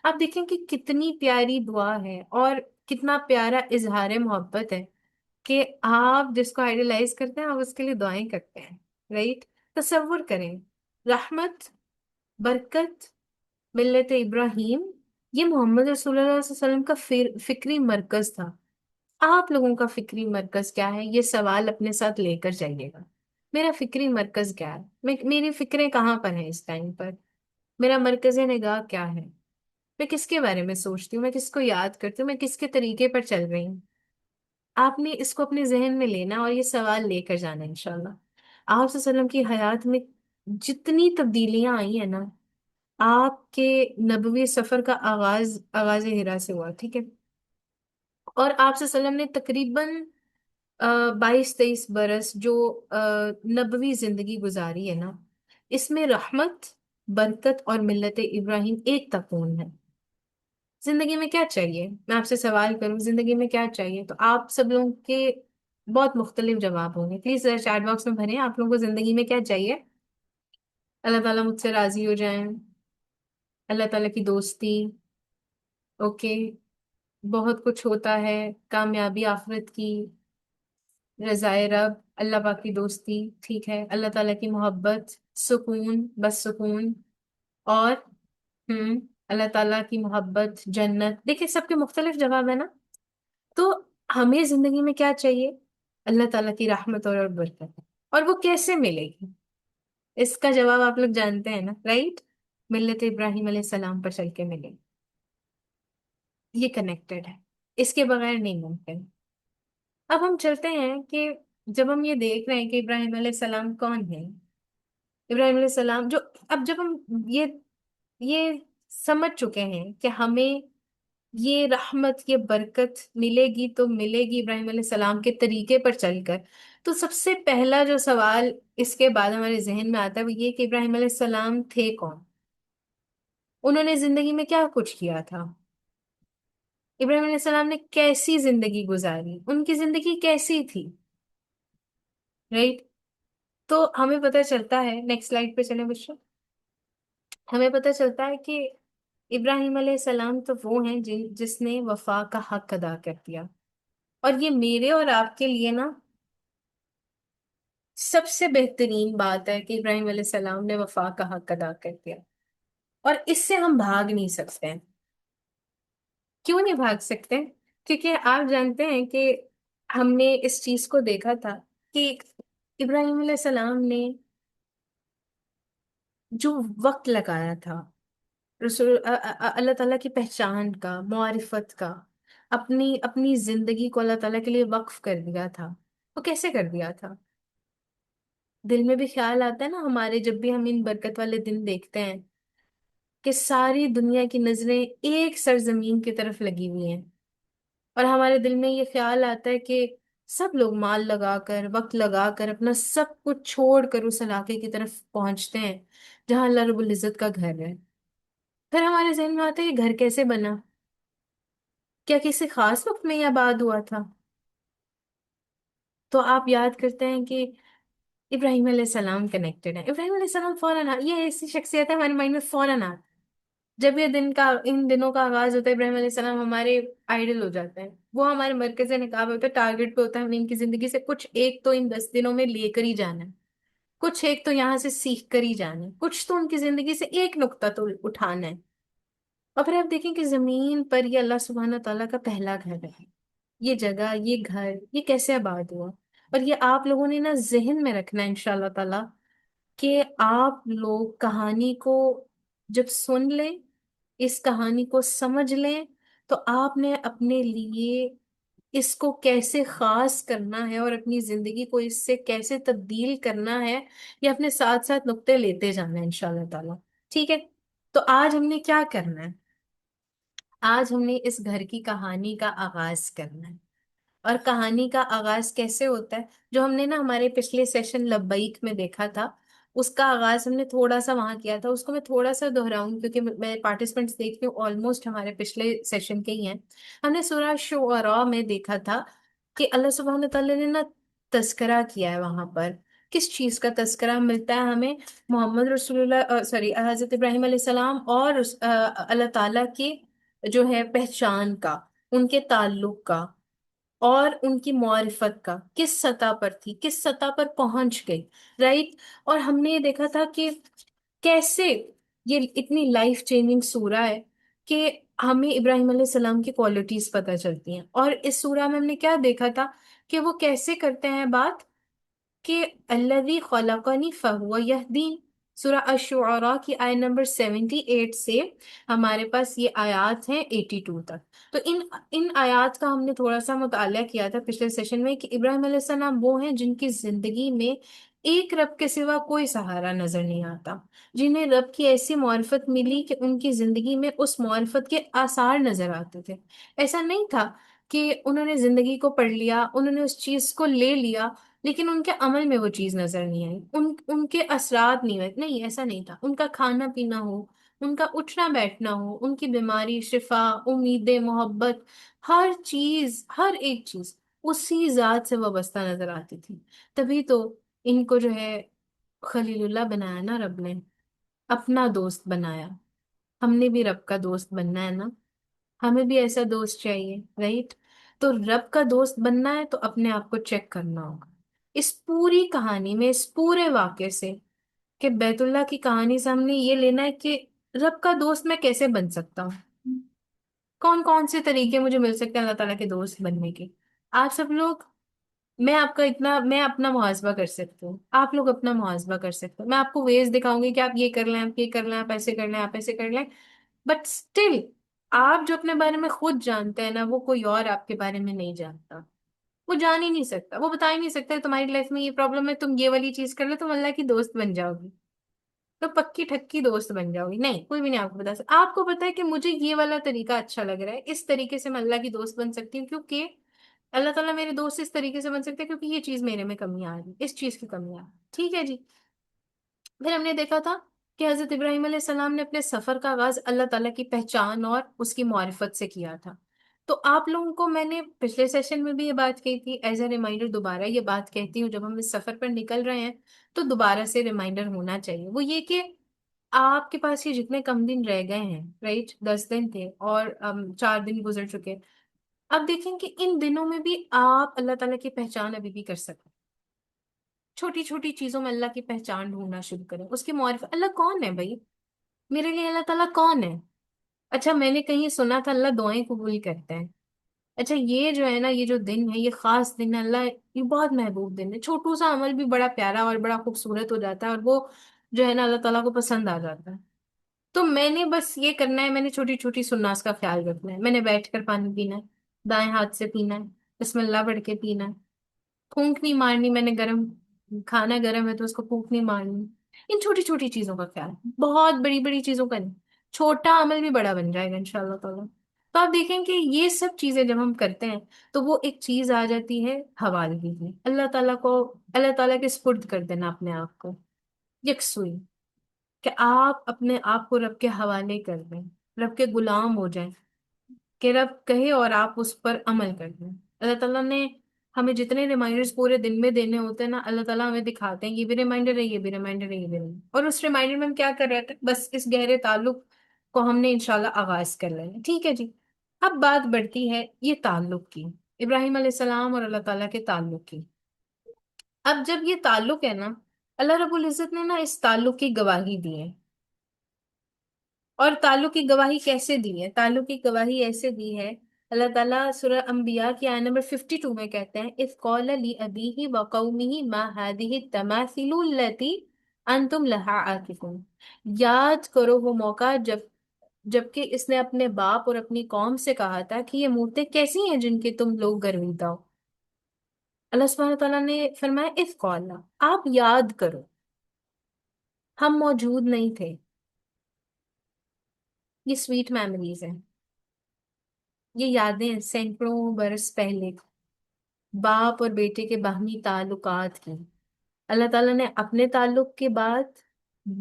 آپ دیکھیں کہ کتنی پیاری دعا ہے اور کتنا پیارا اظہار محبت ہے کہ آپ جس کو آئیڈیلائز کرتے ہیں آپ اس کے لیے دعائیں کرتے ہیں، رائٹ؟ تصور کریں، رحمت، برکت، ملت ابراہیم، یہ محمد رسول اللہ صلی اللہ علیہ وسلم کا فکری مرکز تھا۔ آپ لوگوں کا فکری مرکز کیا ہے؟ یہ سوال اپنے ساتھ لے کر جائیے گا۔ میرا فکری مرکز کیا ہے؟ میری فکریں کہاں پر ہیں اس ٹائم پر؟ میرا مرکز نگاہ کیا ہے؟ میں کس کے بارے میں سوچتی ہوں؟ میں کس کو یاد کرتی ہوں؟ میں کس کے طریقے پر چل رہی ہوں؟ آپ نے اس کو اپنے ذہن میں لینا اور یہ سوال لے کر جانا انشاءاللہ۔ آپ صلی اللہ علیہ وسلم کی حیات میں جتنی تبدیلیاں آئی ہیں نا، آپ کے نبوی سفر کا آغاز ہرا سے ہوا، ٹھیک ہے؟ اور آپ صلی اللہ علیہ وسلم نے تقریباً 22-23 برس جو نبوی زندگی گزاری ہے نا، اس میں رحمت، برکت اور ملت ابراہیم ایک تکون ہے۔ زندگی میں کیا چاہیے؟ میں آپ سے سوال کروں، زندگی میں کیا چاہیے؟ تو آپ سب لوگوں کے بہت مختلف جواب ہوں گے، پلیز چیٹ باکس میں بھریں آپ لوگوں کو زندگی میں کیا چاہیے۔ اللہ تعالیٰ مجھ سے راضی ہو جائیں، اللہ تعالیٰ کی دوستی، اوکے، بہت کچھ ہوتا ہے، کامیابی آخرت کی، رضائے رب، اللہ پاک کی دوستی، ٹھیک ہے، اللہ تعالیٰ کی محبت، سکون، بس سکون، اور ہم اللہ تعالیٰ کی محبت، جنت۔ دیکھیں سب کے مختلف جواب ہے نا، تو ہمیں زندگی میں کیا چاہیے؟ اللہ تعالیٰ کی رحمت اور برکت، اور وہ کیسے ملے گی؟ اس کا جواب آپ لوگ جانتے ہیں نا، رائٹ؟ ملت ابراہیم علیہ السلام پر چل کے ملے، یہ کنیکٹڈ ہے، اس کے بغیر نہیں ممکن۔ اب ہم چلتے ہیں کہ جب ہم یہ دیکھ رہے ہیں کہ ابراہیم علیہ السلام کون ہے، ابراہیم علیہ السلام جو، اب جب ہم یہ یہ سمجھ چکے ہیں کہ ہمیں یہ رحمت، یہ برکت ملے گی تو ملے گی ابراہیم علیہ السلام کے طریقے پر چل کر، تو سب سے پہلا جو سوال اس کے بعد ہمارے ذہن میں آتا ہے وہ یہ کہ ابراہیم علیہ السلام تھے کون؟ انہوں نے زندگی میں کیا کچھ کیا تھا؟ ابراہیم علیہ السلام نے کیسی زندگی گزاری؟ ان کی زندگی کیسی تھی؟ رائٹ؟ تو ہمیں پتہ چلتا ہے، نیکسٹ سلائیڈ پہ چلیں بچوں، ہمیں پتہ چلتا ہے کہ ابراہیم علیہ السلام تو وہ ہیں جس نے وفا کا حق ادا کر دیا، اور یہ میرے اور آپ کے لیے نا سب سے بہترین بات ہے کہ ابراہیم علیہ السلام نے وفا کا حق ادا کر دیا، اور اس سے ہم بھاگ نہیں سکتے ہیں۔ کیوں نہیں بھاگ سکتے؟ کیونکہ آپ جانتے ہیں کہ ہم نے اس چیز کو دیکھا تھا کہ ابراہیم علیہ السلام نے جو وقت لگایا تھا اللہ تعالیٰ کی پہچان کا، معرفت کا، اپنی اپنی زندگی کو اللہ تعالیٰ کے لیے وقف کر دیا تھا، وہ کیسے کر دیا تھا؟ دل میں بھی خیال آتا ہے نا ہمارے، جب بھی ہم ان برکت والے دن دیکھتے ہیں کہ ساری دنیا کی نظریں ایک سرزمین کی طرف لگی ہوئی ہیں، اور ہمارے دل میں یہ خیال آتا ہے کہ سب لوگ مال لگا کر، وقت لگا کر، اپنا سب کچھ چھوڑ کر اس علاقے کی طرف پہنچتے ہیں جہاں اللہ رب العزت کا گھر ہے۔ پھر ہمارے ذہن میں آتا ہے یہ گھر کیسے بنا؟ کیا کسی خاص وقت میں یہ آباد ہوا تھا؟ تو آپ یاد کرتے ہیں کہ ابراہیم علیہ السلام کنیکٹڈ ہے، ابراہیم علیہ السلام فوراً یہ ایسی شخصیت ہے ہمارے مائنڈ میں فوراً آتی ہے۔ جب یہ دن کا ان دنوں کا آغاز ہوتا ہے، ابراہیم علیہ السلام ہمارے آئیڈل ہو جاتے ہیں، وہ ہمارے مرکز نقاب ہوتا ہے، ٹارگٹ پہ ہوتا ہے، ہمیں ان کی زندگی سے کچھ ایک تو ان 10 دنوں میں لے کر ہی جانا ہے، کچھ ایک تو یہاں سے سیکھ کر ہی جانا ہے، کچھ تو ان کی زندگی سے ایک نقطہ تو اٹھانا ہے۔ اور پھر آپ دیکھیں کہ زمین پر یہ اللہ سبحانہ تعالیٰ کا پہلا گھر ہے، یہ جگہ، یہ گھر، یہ کیسے آباد ہوا؟ اور یہ آپ لوگوں نے نا ذہن میں رکھنا ہے انشاءاللہ تعالیٰ کہ آپ لوگ کہانی کو جب سن لیں، اس کہانی کو سمجھ لیں، تو آپ نے اپنے لیے اس کو کیسے خاص کرنا ہے اور اپنی زندگی کو اس سے کیسے تبدیل کرنا ہے، یہ اپنے ساتھ ساتھ نقطے لیتے جانا ہے انشاءاللہ تعالیٰ۔ ٹھیک ہے؟ تو آج ہم نے کیا کرنا ہے؟ آج ہم نے اس گھر کی کہانی کا آغاز کرنا ہے۔ اور کہانی کا آغاز کیسے ہوتا ہے؟ جو ہم نے نا ہمارے پچھلے سیشن لبیک میں دیکھا تھا، اس کا آغاز ہم نے تھوڑا سا وہاں کیا تھا، اس کو میں تھوڑا سا دہراؤں کیونکہ میں پارٹیسپینٹس دیکھتی ہوں آلموسٹ ہمارے پچھلے سیشن کے ہی ہیں۔ ہم نے سورہ شعراء میں دیکھا تھا کہ اللہ سبحانہ تعالیٰ نے نا تذکرہ کیا ہے وہاں پر۔ کس چیز کا تذکرہ ملتا ہے ہمیں؟ محمد رسول اللہ سوری حضرت ابراہیم علیہ السلام اور اللہ تعالیٰ کے جو ہے پہچان کا، ان کے تعلق کا، اور ان کی معرفت کا کس سطح پر تھی، کس سطح پر پہنچ گئی، رائٹ؟ اور ہم نے یہ دیکھا تھا کہ کیسے یہ اتنی لائف چینجنگ سورہ ہے کہ ہمیں ابراہیم علیہ السلام کی کوالٹیز پتہ چلتی ہیں۔ اور اس سورہ میں ہم نے کیا دیکھا تھا کہ وہ کیسے کرتے ہیں بات کہ الذی خلقنی فہو یہدین۔ سورہ الشعراء کی آیت نمبر 78 سے ہمارے پاس یہ آیات ہیں 82 تک۔ تو ان آیات کا ہم نے تھوڑا سا مطالعہ کیا تھا پچھلے سیشن میں کہ ابراہیم علیہ السلام وہ ہیں جن کی زندگی میں ایک رب کے سوا کوئی سہارا نظر نہیں آتا، جنہیں رب کی ایسی معرفت ملی کہ ان کی زندگی میں اس معرفت کے آثار نظر آتے تھے۔ ایسا نہیں تھا کہ انہوں نے زندگی کو پڑھ لیا، انہوں نے اس چیز کو لے لیا، لیکن ان کے عمل میں وہ چیز نظر نہیں آئی، ان کے اثرات نہیں ہوئے، نہیں ایسا نہیں تھا۔ ان کا کھانا پینا ہو، ان کا اٹھنا بیٹھنا ہو، ان کی بیماری شفا، امیدیں، محبت، ہر چیز، ہر ایک چیز اسی ذات سے وابستہ نظر آتی تھی۔ تبھی تو ان کو جو ہے خلیل اللہ بنایا نا رب نے، اپنا دوست بنایا۔ ہم نے بھی رب کا دوست بننا ہے نا، ہمیں بھی ایسا دوست چاہیے، رائٹ؟ تو رب کا دوست بننا ہے تو اپنے آپ کو چیک کرنا ہوگا اس پوری کہانی میں، اس پورے واقعے سے، کہ بیت اللہ کی کہانی سے ہم نے یہ لینا ہے کہ رب کا دوست میں کیسے بن سکتا ہوں، کون کون سے طریقے مجھے مل سکتے ہیں اللہ تعالیٰ کے دوست بننے کے۔ آپ سب لوگ، میں آپ کا اتنا، میں اپنا محاسبہ کر سکتی ہوں، آپ لوگ اپنا محاسبہ کر سکتے ہو، میں آپ کو ویز دکھاؤں گی کہ آپ یہ کر لیں، آپ یہ کر لیں، آپ ایسے کر لیں، آپ ایسے کر لیں، بٹ اسٹل آپ جو اپنے بارے میں خود جانتے ہیں نا، وہ کوئی اور آپ کے بارے میں نہیں جانتا، وہ جان ہی نہیں سکتا، وہ بتا ہی نہیں سکتا تمہاری لائف میں یہ پرابلم ہے، تم یہ والی چیز کر لو، تم اللہ کی دوست بن جاؤ گی، تو پکی ٹھکی دوست بن جاؤ گی، نہیں، کوئی بھی نہیں آپ کو بتا سکتا۔ آپ کو پتا ہے کہ مجھے یہ والا طریقہ اچھا لگ رہا ہے، اس طریقے سے میں اللہ کی دوست بن سکتی ہوں، کیونکہ اللہ تعالیٰ میرے دوست اس طریقے سے بن سکتے ہیں کیونکہ یہ چیز میرے میں کمی آ رہی ہے، اس چیز کی کمی آ رہی ہے، ٹھیک ہے جی؟ پھر ہم نے دیکھا تھا کہ حضرت ابراہیم علیہ السلام نے اپنے سفر کا آغاز اللہ تعالیٰ کی پہچان اور اس کی معرفت سے کیا تھا۔ تو آپ لوگوں کو میں نے پچھلے سیشن میں بھی یہ بات کہی تھی، ایز اے ریمائنڈر دوبارہ یہ بات کہتی ہوں، جب ہم اس سفر پر نکل رہے ہیں تو دوبارہ سے ریمائنڈر ہونا چاہیے، وہ یہ کہ آپ کے پاس یہ جتنے کم دن رہ گئے ہیں، رائٹ، 10 دن تھے اور 4 دن گزر چکے، اب دیکھیں کہ ان دنوں میں بھی آپ اللہ تعالیٰ کی پہچان ابھی بھی کر سکتے، چھوٹی چھوٹی چیزوں میں اللہ کی پہچان ڈھونڈنا شروع کریں، اس کی معرفت، اللہ کون ہے بھائی، میرے لیے اللہ تعالیٰ کون ہے؟ اچھا میں نے کہیں سنا تھا اللہ دعائیں قبول کرتے ہیں، اچھا یہ جو ہے نا، یہ جو دن ہے، یہ خاص دن ہے، اللہ یہ بہت محبوب دن ہے، چھوٹو سا عمل بھی بڑا پیارا اور بڑا خوبصورت ہو جاتا ہے، اور وہ جو ہے نا اللہ تعالیٰ کو پسند آ جاتا ہے۔ تو میں نے بس یہ کرنا ہے، میں نے چھوٹی چھوٹی سناس کا خیال رکھنا ہے، میں نے بیٹھ کر پانی پینا ہے، دائیں ہاتھ سے پینا ہے، بسم اللہ پڑھ کے پینا ہے، پھونک نہیں مارنی، میں نے گرم کھانا گرم ہے تو اس کو پھونک نہیں مارنی، ان چھوٹی چھوٹی چیزوں کا خیال، بہت بڑی بڑی چیزوں کا نہیں، چھوٹا عمل بھی بڑا بن جائے گا انشاءاللہ تعالیٰ۔ تو آپ دیکھیں کہ یہ سب چیزیں جب ہم کرتے ہیں تو وہ ایک چیز آ جاتی ہے حوالگی کی، اللہ تعالیٰ کو، اللہ تعالیٰ کے سپرد کر دینا اپنے آپ کو یکسوئی، کہ آپ اپنے آپ کو رب کے حوالے کر دیں، رب کے غلام ہو جائیں، کہ رب کہے اور آپ اس پر عمل کر دیں۔ اللہ تعالیٰ نے ہمیں جتنے ریمائنڈرز پورے دن میں دینے ہوتے ہیں نا، اللہ تعالیٰ ہمیں دکھاتے ہیں یہ بھی ریمائنڈر ہے، یہ بھی ریمائنڈر ہے، یہ بھی ریمائنڈر، اور اس ریمائنڈر میں ہم کیا کر رہے تھے، بس اس گہرے تعلق کو ہم نے انشاءاللہ آغاز کر لینا، ٹھیک ہے جی۔ اب بات بڑھتی ہے یہ تعلق کی، ابراہیم علیہ السلام اور اللہ تعالیٰ کے تعلق کی۔ اب جب یہ تعلق ہے نا، اللہ رب العزت نے نا اس تعلق کی گواہی دی ہے، اور تعلق کی گواہی کیسے دی ہے؟ تعلق کی گواہی ایسے دی ہے، اللہ تعالیٰ سورہ انبیاء کی آیت نمبر 52 میں کہتے ہیں اِذْ قَالَ لِأَبِيهِ وَقَوْمِهِ مَا هَٰذِهِ التَّمَاثِلُ الَّتِي أَنتُمْ لَهَا عَاكِفُونَ۔ یاد کرو وہ موقع جبکہ اس نے اپنے باپ اور اپنی قوم سے کہا تھا کہ یہ مورتیں کیسی ہیں جن کے تم لوگ گرویدہ ہو۔ اللہ سبحانہ تعالیٰ نے فرمایا اِذْ قَالَ، آپ یاد کرو، ہم موجود نہیں تھے، یہ سویٹ میموریز ہیں، یہ یادیں ہیں سینکڑوں برس پہلے باپ اور بیٹے کے باہمی تعلقات کی۔ اللہ تعالیٰ نے اپنے تعلق کے بعد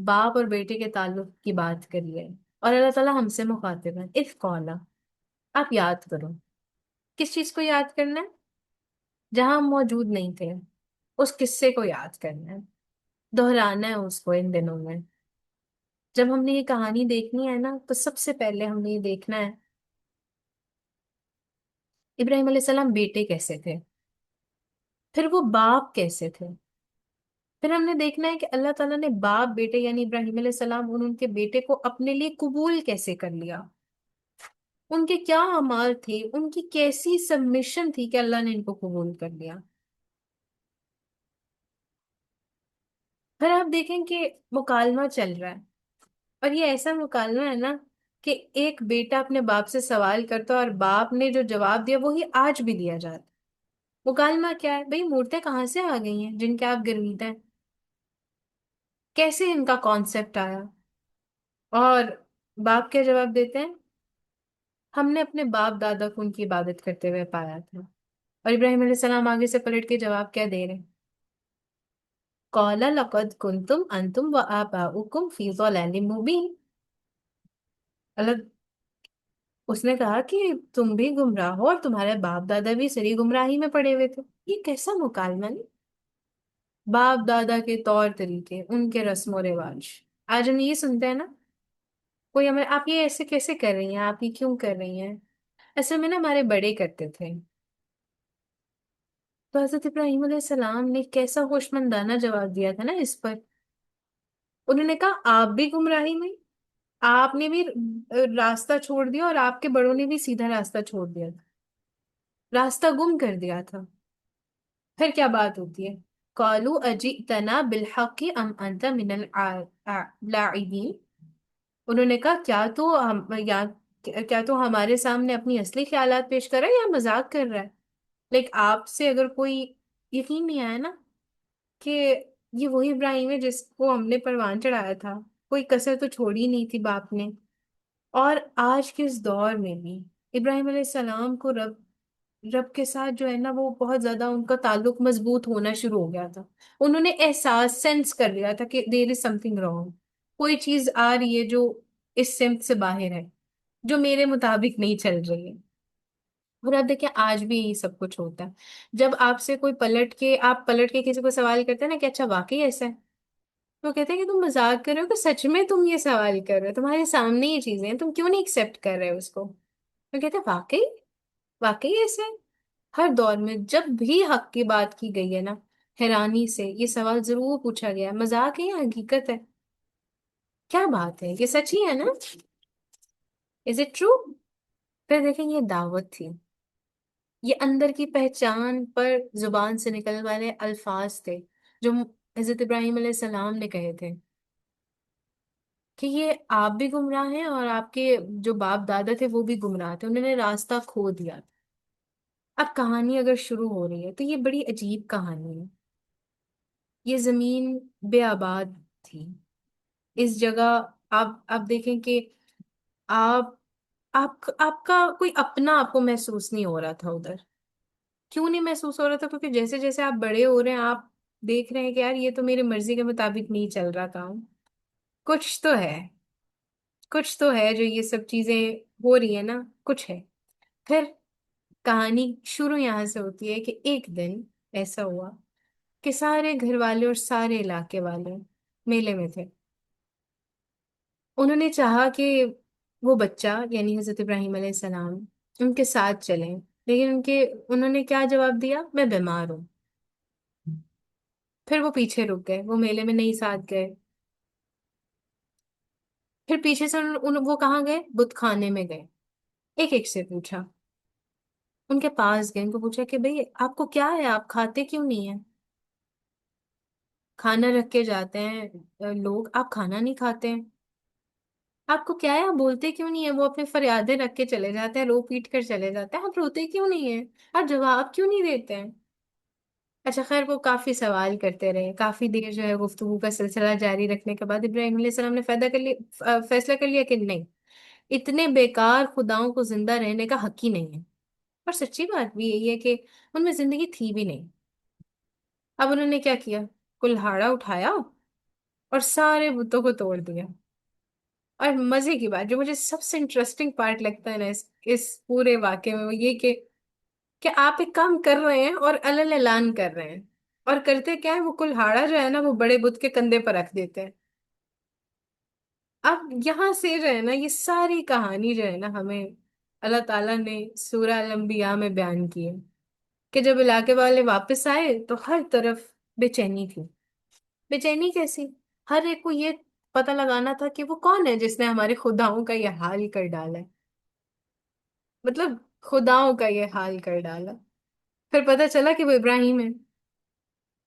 باپ اور بیٹے کے تعلق کی بات کری ہے، اور اللہ تعالیٰ ہم سے مخاطب ہے اف قولا، آپ یاد کرو۔ کس چیز کو یاد کرنا ہے؟ جہاں ہم موجود نہیں تھے، اس قصے کو یاد کرنا ہے، دہرانا ہے اس کو ان دنوں میں۔ جب ہم نے یہ کہانی دیکھنی ہے نا تو سب سے پہلے ہم نے یہ دیکھنا ہے ابراہیم علیہ السلام بیٹے کیسے تھے، پھر وہ باپ کیسے تھے، پھر ہم نے دیکھنا ہے کہ اللہ تعالیٰ نے باپ بیٹے یعنی ابراہیم علیہ السلام اور ان کے بیٹے کو اپنے لیے قبول کیسے کر لیا، ان کے کیا اعمال تھے، ان کی کیسی سبمیشن تھی کہ اللہ نے ان کو قبول کر لیا۔ پھر آپ دیکھیں کہ مکالمہ چل رہا ہے، اور یہ ایسا مکالمہ ہے نا کہ ایک بیٹا اپنے باپ سے سوال کرتا ہے اور باپ نے جو جواب دیا وہی آج بھی دیا جاتا ہے۔ مکالمہ کیا ہے بھئی؟ مورتیں کہاں سے آ گئی ہیں جن کے آپ گرویدہ ہیں؟ کیسے ان کا کانسیپٹ آیا؟ اور باپ کیا جواب دیتے ہیں؟ ہم نے اپنے باپ دادا کو ان کی عبادت کرتے ہوئے پایا تھا۔ اور ابراہیم علیہ السلام آگے سے پلٹ کے جواب کیا دے رہے ہیں؟ قَالَ لَقَدْ كُنْتُمْ أَنْتُمْ وَآبَاؤُكُمْ فِي ضَلَالٍ مُبِينٍ۔ اللہ، اس نے کہا کہ تم بھی گمراہ ہو اور تمہارے باپ دادا بھی سری گمراہی میں پڑے ہوئے تھے۔ یہ کیسا مکالمہ نہیں؟ باپ دادا کے طور طریقے، ان کے رسم و رواج، آج ہم یہ سنتے ہیں نا، کوئی ہمیں آپ یہ ایسے کیسے کر رہی ہیں، آپ یہ کیوں کر رہی ہیں؟ اصل میں نا ہمارے بڑے کرتے تھے۔ تو حضرت ابراہیم علیہ السلام نے کیسا ہوشمندانہ جواب دیا تھا نا اس پر۔ انہوں نے کہا آپ بھی گمراہی میں، آپ نے بھی راستہ چھوڑ دیا اور آپ کے بڑوں نے بھی سیدھا راستہ چھوڑ دیا تھا، راستہ گم کر دیا تھا۔ پھر کیا بات ہوتی ہے؟ قَالُوا أَجِئْتَنَا بِالْحَقِّ أَمْ أَنْتَ مِنَ اللاعبین۔ انہوں نے کہا کیا تو ہمارے سامنے اپنی اصلی خیالات پیش کر رہا ہے یا مذاق کر رہا ہے؟ لیکن آپ سے اگر کوئی یقین نہیں آیا نا کہ یہ وہی ابراہیم ہے جس کو ہم نے پروان چڑھایا تھا، کوئی کسر تو چھوڑی نہیں تھی باپ نے، اور آج کے اس دور میں بھی ابراہیم علیہ السلام کو رب کے ساتھ جو ہے نا وہ بہت زیادہ ان کا تعلق مضبوط ہونا شروع ہو گیا تھا۔ انہوں نے احساس سینس کر لیا تھا کہ دیر از سم تھنگ رانگ، کوئی چیز آ رہی ہے جو اس سمت سے باہر ہے، جو میرے مطابق نہیں چل رہی ہے۔ اور آپ دیکھیں آج بھی یہی سب کچھ ہوتا ہے، جب آپ سے کوئی آپ پلٹ کے کسی کو سوال کرتے ہیں نا کہ اچھا واقعی ایسا ہے، تو کہتے ہیں کہ تم مذاق کر رہے ہو کہ سچ میں تم یہ سوال کر رہے ہو، تمہارے سامنے یہ چیزیں ہیں، تم کیوں نہیں ایکسیپٹ کر رہے ہو اس کو؟ تو کہتے ہیں واقعی، واقعی ایسا ہے۔ ہر دور میں جب بھی حق کی بات کی گئی ہے نا، حیرانی سے یہ سوال ضرور پوچھا گیا ہے، مذاق ہے یا حقیقت ہے؟ کیا بات ہے، یہ سچ ہی ہے نا؟ Is it true? پھر دیکھیں یہ دعوت تھی، یہ اندر کی پہچان پر زبان سے نکلنے والے الفاظ تھے جو حضرت ابراہیم علیہ السلام نے کہے تھے کہ یہ آپ بھی گمراہ ہیں اور آپ کے جو باپ دادا تھے وہ بھی گمراہ تھے، انہوں نے راستہ کھو دیا تھا۔ اب کہانی اگر شروع ہو رہی ہے تو یہ بڑی عجیب کہانی ہے۔ یہ زمین بے آباد تھی، اس جگہ آپ دیکھیں کہ آپ آپ کا کوئی اپنا آپ کو محسوس نہیں ہو رہا تھا ادھر؟ کیوں نہیں محسوس ہو رہا تھا؟ کیونکہ جیسے جیسے آپ بڑے ہو رہے ہیں آپ دیکھ رہے ہیں کہ یار یہ تو میری مرضی کے مطابق نہیں چل رہا کام. کچھ تو ہے، کچھ تو ہے جو یہ سب چیزیں ہو رہی ہیں نا، کچھ ہے. پھر کہانی شروع یہاں سے ہوتی ہے کہ ایک دن ایسا ہوا کہ سارے گھر والے اور سارے علاقے والے میلے میں تھے. انہوں نے چاہا کہ وہ بچہ یعنی حضرت ابراہیم علیہ السلام ان کے ساتھ چلیں، لیکن انہوں نے کیا جواب دیا؟ میں بیمار ہوں. پھر وہ پیچھے رک گئے، وہ میلے میں نہیں ساتھ گئے. پھر پیچھے سے وہ کہاں گئے؟ بت خانے میں گئے. ایک ایک سے پوچھا، ان کے پاس گئے، ان کو پوچھا کہ بھئی آپ کو کیا ہے، آپ کھاتے کیوں نہیں ہیں؟ کھانا رکھ کے جاتے ہیں لوگ، آپ کھانا نہیں کھاتے ہیں. آپ کو کیا ہے، آپ بولتے کیوں نہیں ہے؟ وہ اپنے فریادیں رکھ کے چلے جاتے ہیں، رو پیٹ کر چلے جاتے ہیں، آپ روتے کیوں نہیں ہیں؟ آپ جواب کیوں نہیں دیتے ہیں؟ اچھا خیر، وہ کافی سوال کرتے رہے، کافی دیر جو ہے گفتگو کا سلسلہ جاری رکھنے کے بعد ابراہیم علیہ السلام نے فیصلہ کر لیا کہ نہیں، اتنے بیکار خداؤں کو زندہ رہنے کا حق ہی نہیں ہے. اور سچی بات بھی یہی ہے کہ ان میں زندگی تھی بھی نہیں. اب انہوں نے کیا کیا؟ کلہاڑا اٹھایا اور سارے بتوں کو توڑ دیا. اور مزے کی بات جو مجھے سب سے انٹرسٹنگ پارٹ لگتا ہے نا اس پورے واقعے میں، وہ یہ کہ آپ ایک کام کر رہے ہیں اور الل اعلان کر رہے ہیں، اور کرتے کیا ہے، وہ کلہاڑا جو ہے نا وہ بڑے بت کے کندھے پر رکھ دیتے ہیں. اب یہاں سے جو ہے نا یہ ساری کہانی جو ہے نا ہمیں اللہ تعالیٰ نے سورہ الانبیاء میں بیان کی ہے کہ جب علاقے والے واپس آئے تو ہر طرف بے چینی تھی. بے چینی کیسی؟ ہر ایک کو یہ پتہ لگانا تھا کہ وہ کون ہے جس نے ہمارے خداؤں کا یہ حال کر ڈالا ہے. مطلب خداؤں کا یہ حال کر ڈالا. پھر پتہ چلا کہ وہ ابراہیم ہے.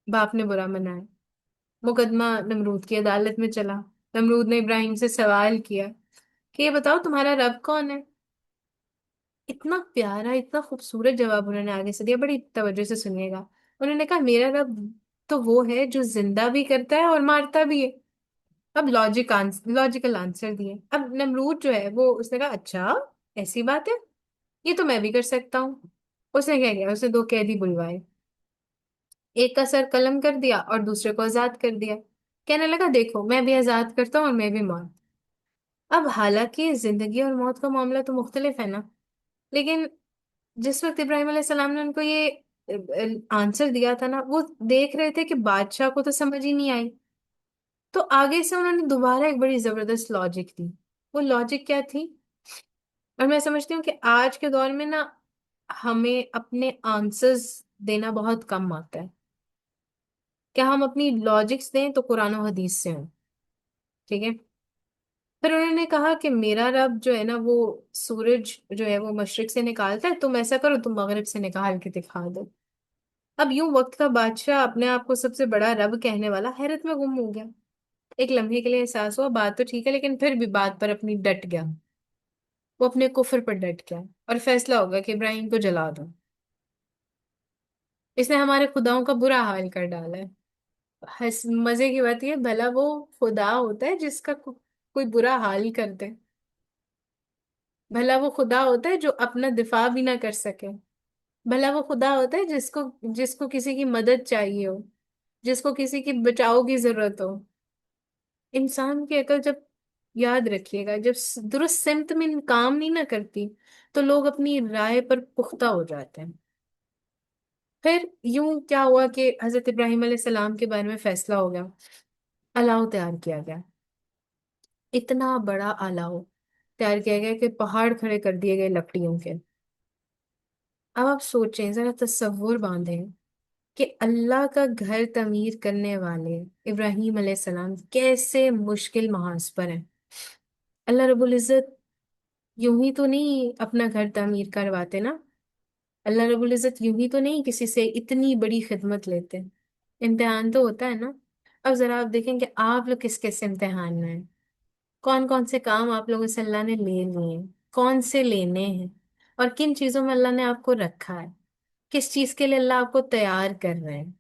باپ نے برا منایا، مقدمہ نمرود کی عدالت میں چلا. نمرود نے ابراہیم سے سوال کیا کہ یہ بتاؤ تمہارا رب کون ہے؟ اتنا پیارا اتنا خوبصورت جواب انہوں نے آگے سے دیا، بڑی توجہ سے سنیے گا. انہوں نے کہا میرا رب تو وہ ہے جو زندہ بھی کرتا ہے اور مارتا بھی ہے. اب لاجیکل آنسر دیے. اب نمرود جو ہے وہ اس نے کہا اچھا ایسی بات ہے، یہ تو میں بھی کر سکتا ہوں. اس نے کیا کیا؟ اس نے دو قیدی بلوائے، ایک کا سر قلم کر دیا اور دوسرے کو آزاد کر دیا. کہنے لگا دیکھو میں بھی آزاد کرتا ہوں اور میں بھی موت. اب حالانکہ زندگی اور موت کا معاملہ تو مختلف ہے نا، لیکن جس وقت ابراہیم علیہ السلام نے ان کو یہ آنسر دیا تھا نا، وہ دیکھ رہے تھے کہ بادشاہ کو تو سمجھ ہی نہیں آئی. تو آگے سے انہوں نے دوبارہ ایک بڑی زبردست لاجک دی. وہ لاجک کیا تھی؟ اور میں سمجھتی ہوں کہ آج کے دور میں نا ہمیں اپنے آنسرز دینا بہت کم آتا ہے. کیا ہم اپنی لاجکس دیں تو قرآن و حدیث سے ہوں. ٹھیک ہے. پھر انہوں نے کہا کہ میرا رب جو ہے نا وہ سورج جو ہے وہ مشرق سے نکالتا ہے، تم ایسا کرو تم مغرب سے نکال کے دکھا دو. اب یوں وقت کا بادشاہ اپنے آپ کو سب سے بڑا رب کہنے والا حیرت میں گم ہو گیا. ایک لمحے کے لیے احساس ہوا بات تو ٹھیک ہے، لیکن پھر بھی بات پر اپنی ڈٹ گیا. وہ اپنے کفر پر ڈٹ گیا اور فیصلہ ہوگا کہ ابراہیم کو جلا دو، اس نے ہمارے خداؤں کا برا حال کر ڈالا ہے. مزے کی بات یہ بھلا وہ خدا ہوتا ہے جس کا کوئی برا حال کر دے؟ بھلا وہ خدا ہوتا ہے جو اپنا دفاع بھی نہ کر سکے؟ بھلا وہ خدا ہوتا ہے جس کو کسی کی مدد چاہیے ہو، جس کو کسی کی بچاؤ کی ضرورت ہو؟ انسان کی عقل جب، یاد رکھیے گا، جب درست سمت میں کام نہیں نہ کرتی تو لوگ اپنی رائے پر پختہ ہو جاتے ہیں. پھر یوں کیا ہوا کہ حضرت ابراہیم علیہ السلام کے بارے میں فیصلہ ہو گیا. الاؤ تیار کیا گیا، اتنا بڑا الاؤ تیار کیا گیا کہ پہاڑ کھڑے کر دیے گئے لکڑیوں کے. اب آپ سوچیں، ذرا تصور باندھیں کہ اللہ کا گھر تعمیر کرنے والے ابراہیم علیہ السلام کیسے مشکل محاذ پر ہیں. اللہ رب العزت یوں ہی تو نہیں اپنا گھر تعمیر کرواتے نا. اللہ رب العزت یوں ہی تو نہیں کسی سے اتنی بڑی خدمت لیتے. امتحان تو ہوتا ہے نا. اب ذرا آپ دیکھیں کہ آپ لوگ کس کس امتحان میں ہیں، کون کون سے کام آپ لوگوں سے اللہ نے لے لیے ہیں، کون سے لینے ہیں، اور کن چیزوں میں اللہ نے آپ کو رکھا ہے، کس چیز کے لیے اللہ آپ کو تیار کر رہے ہیں.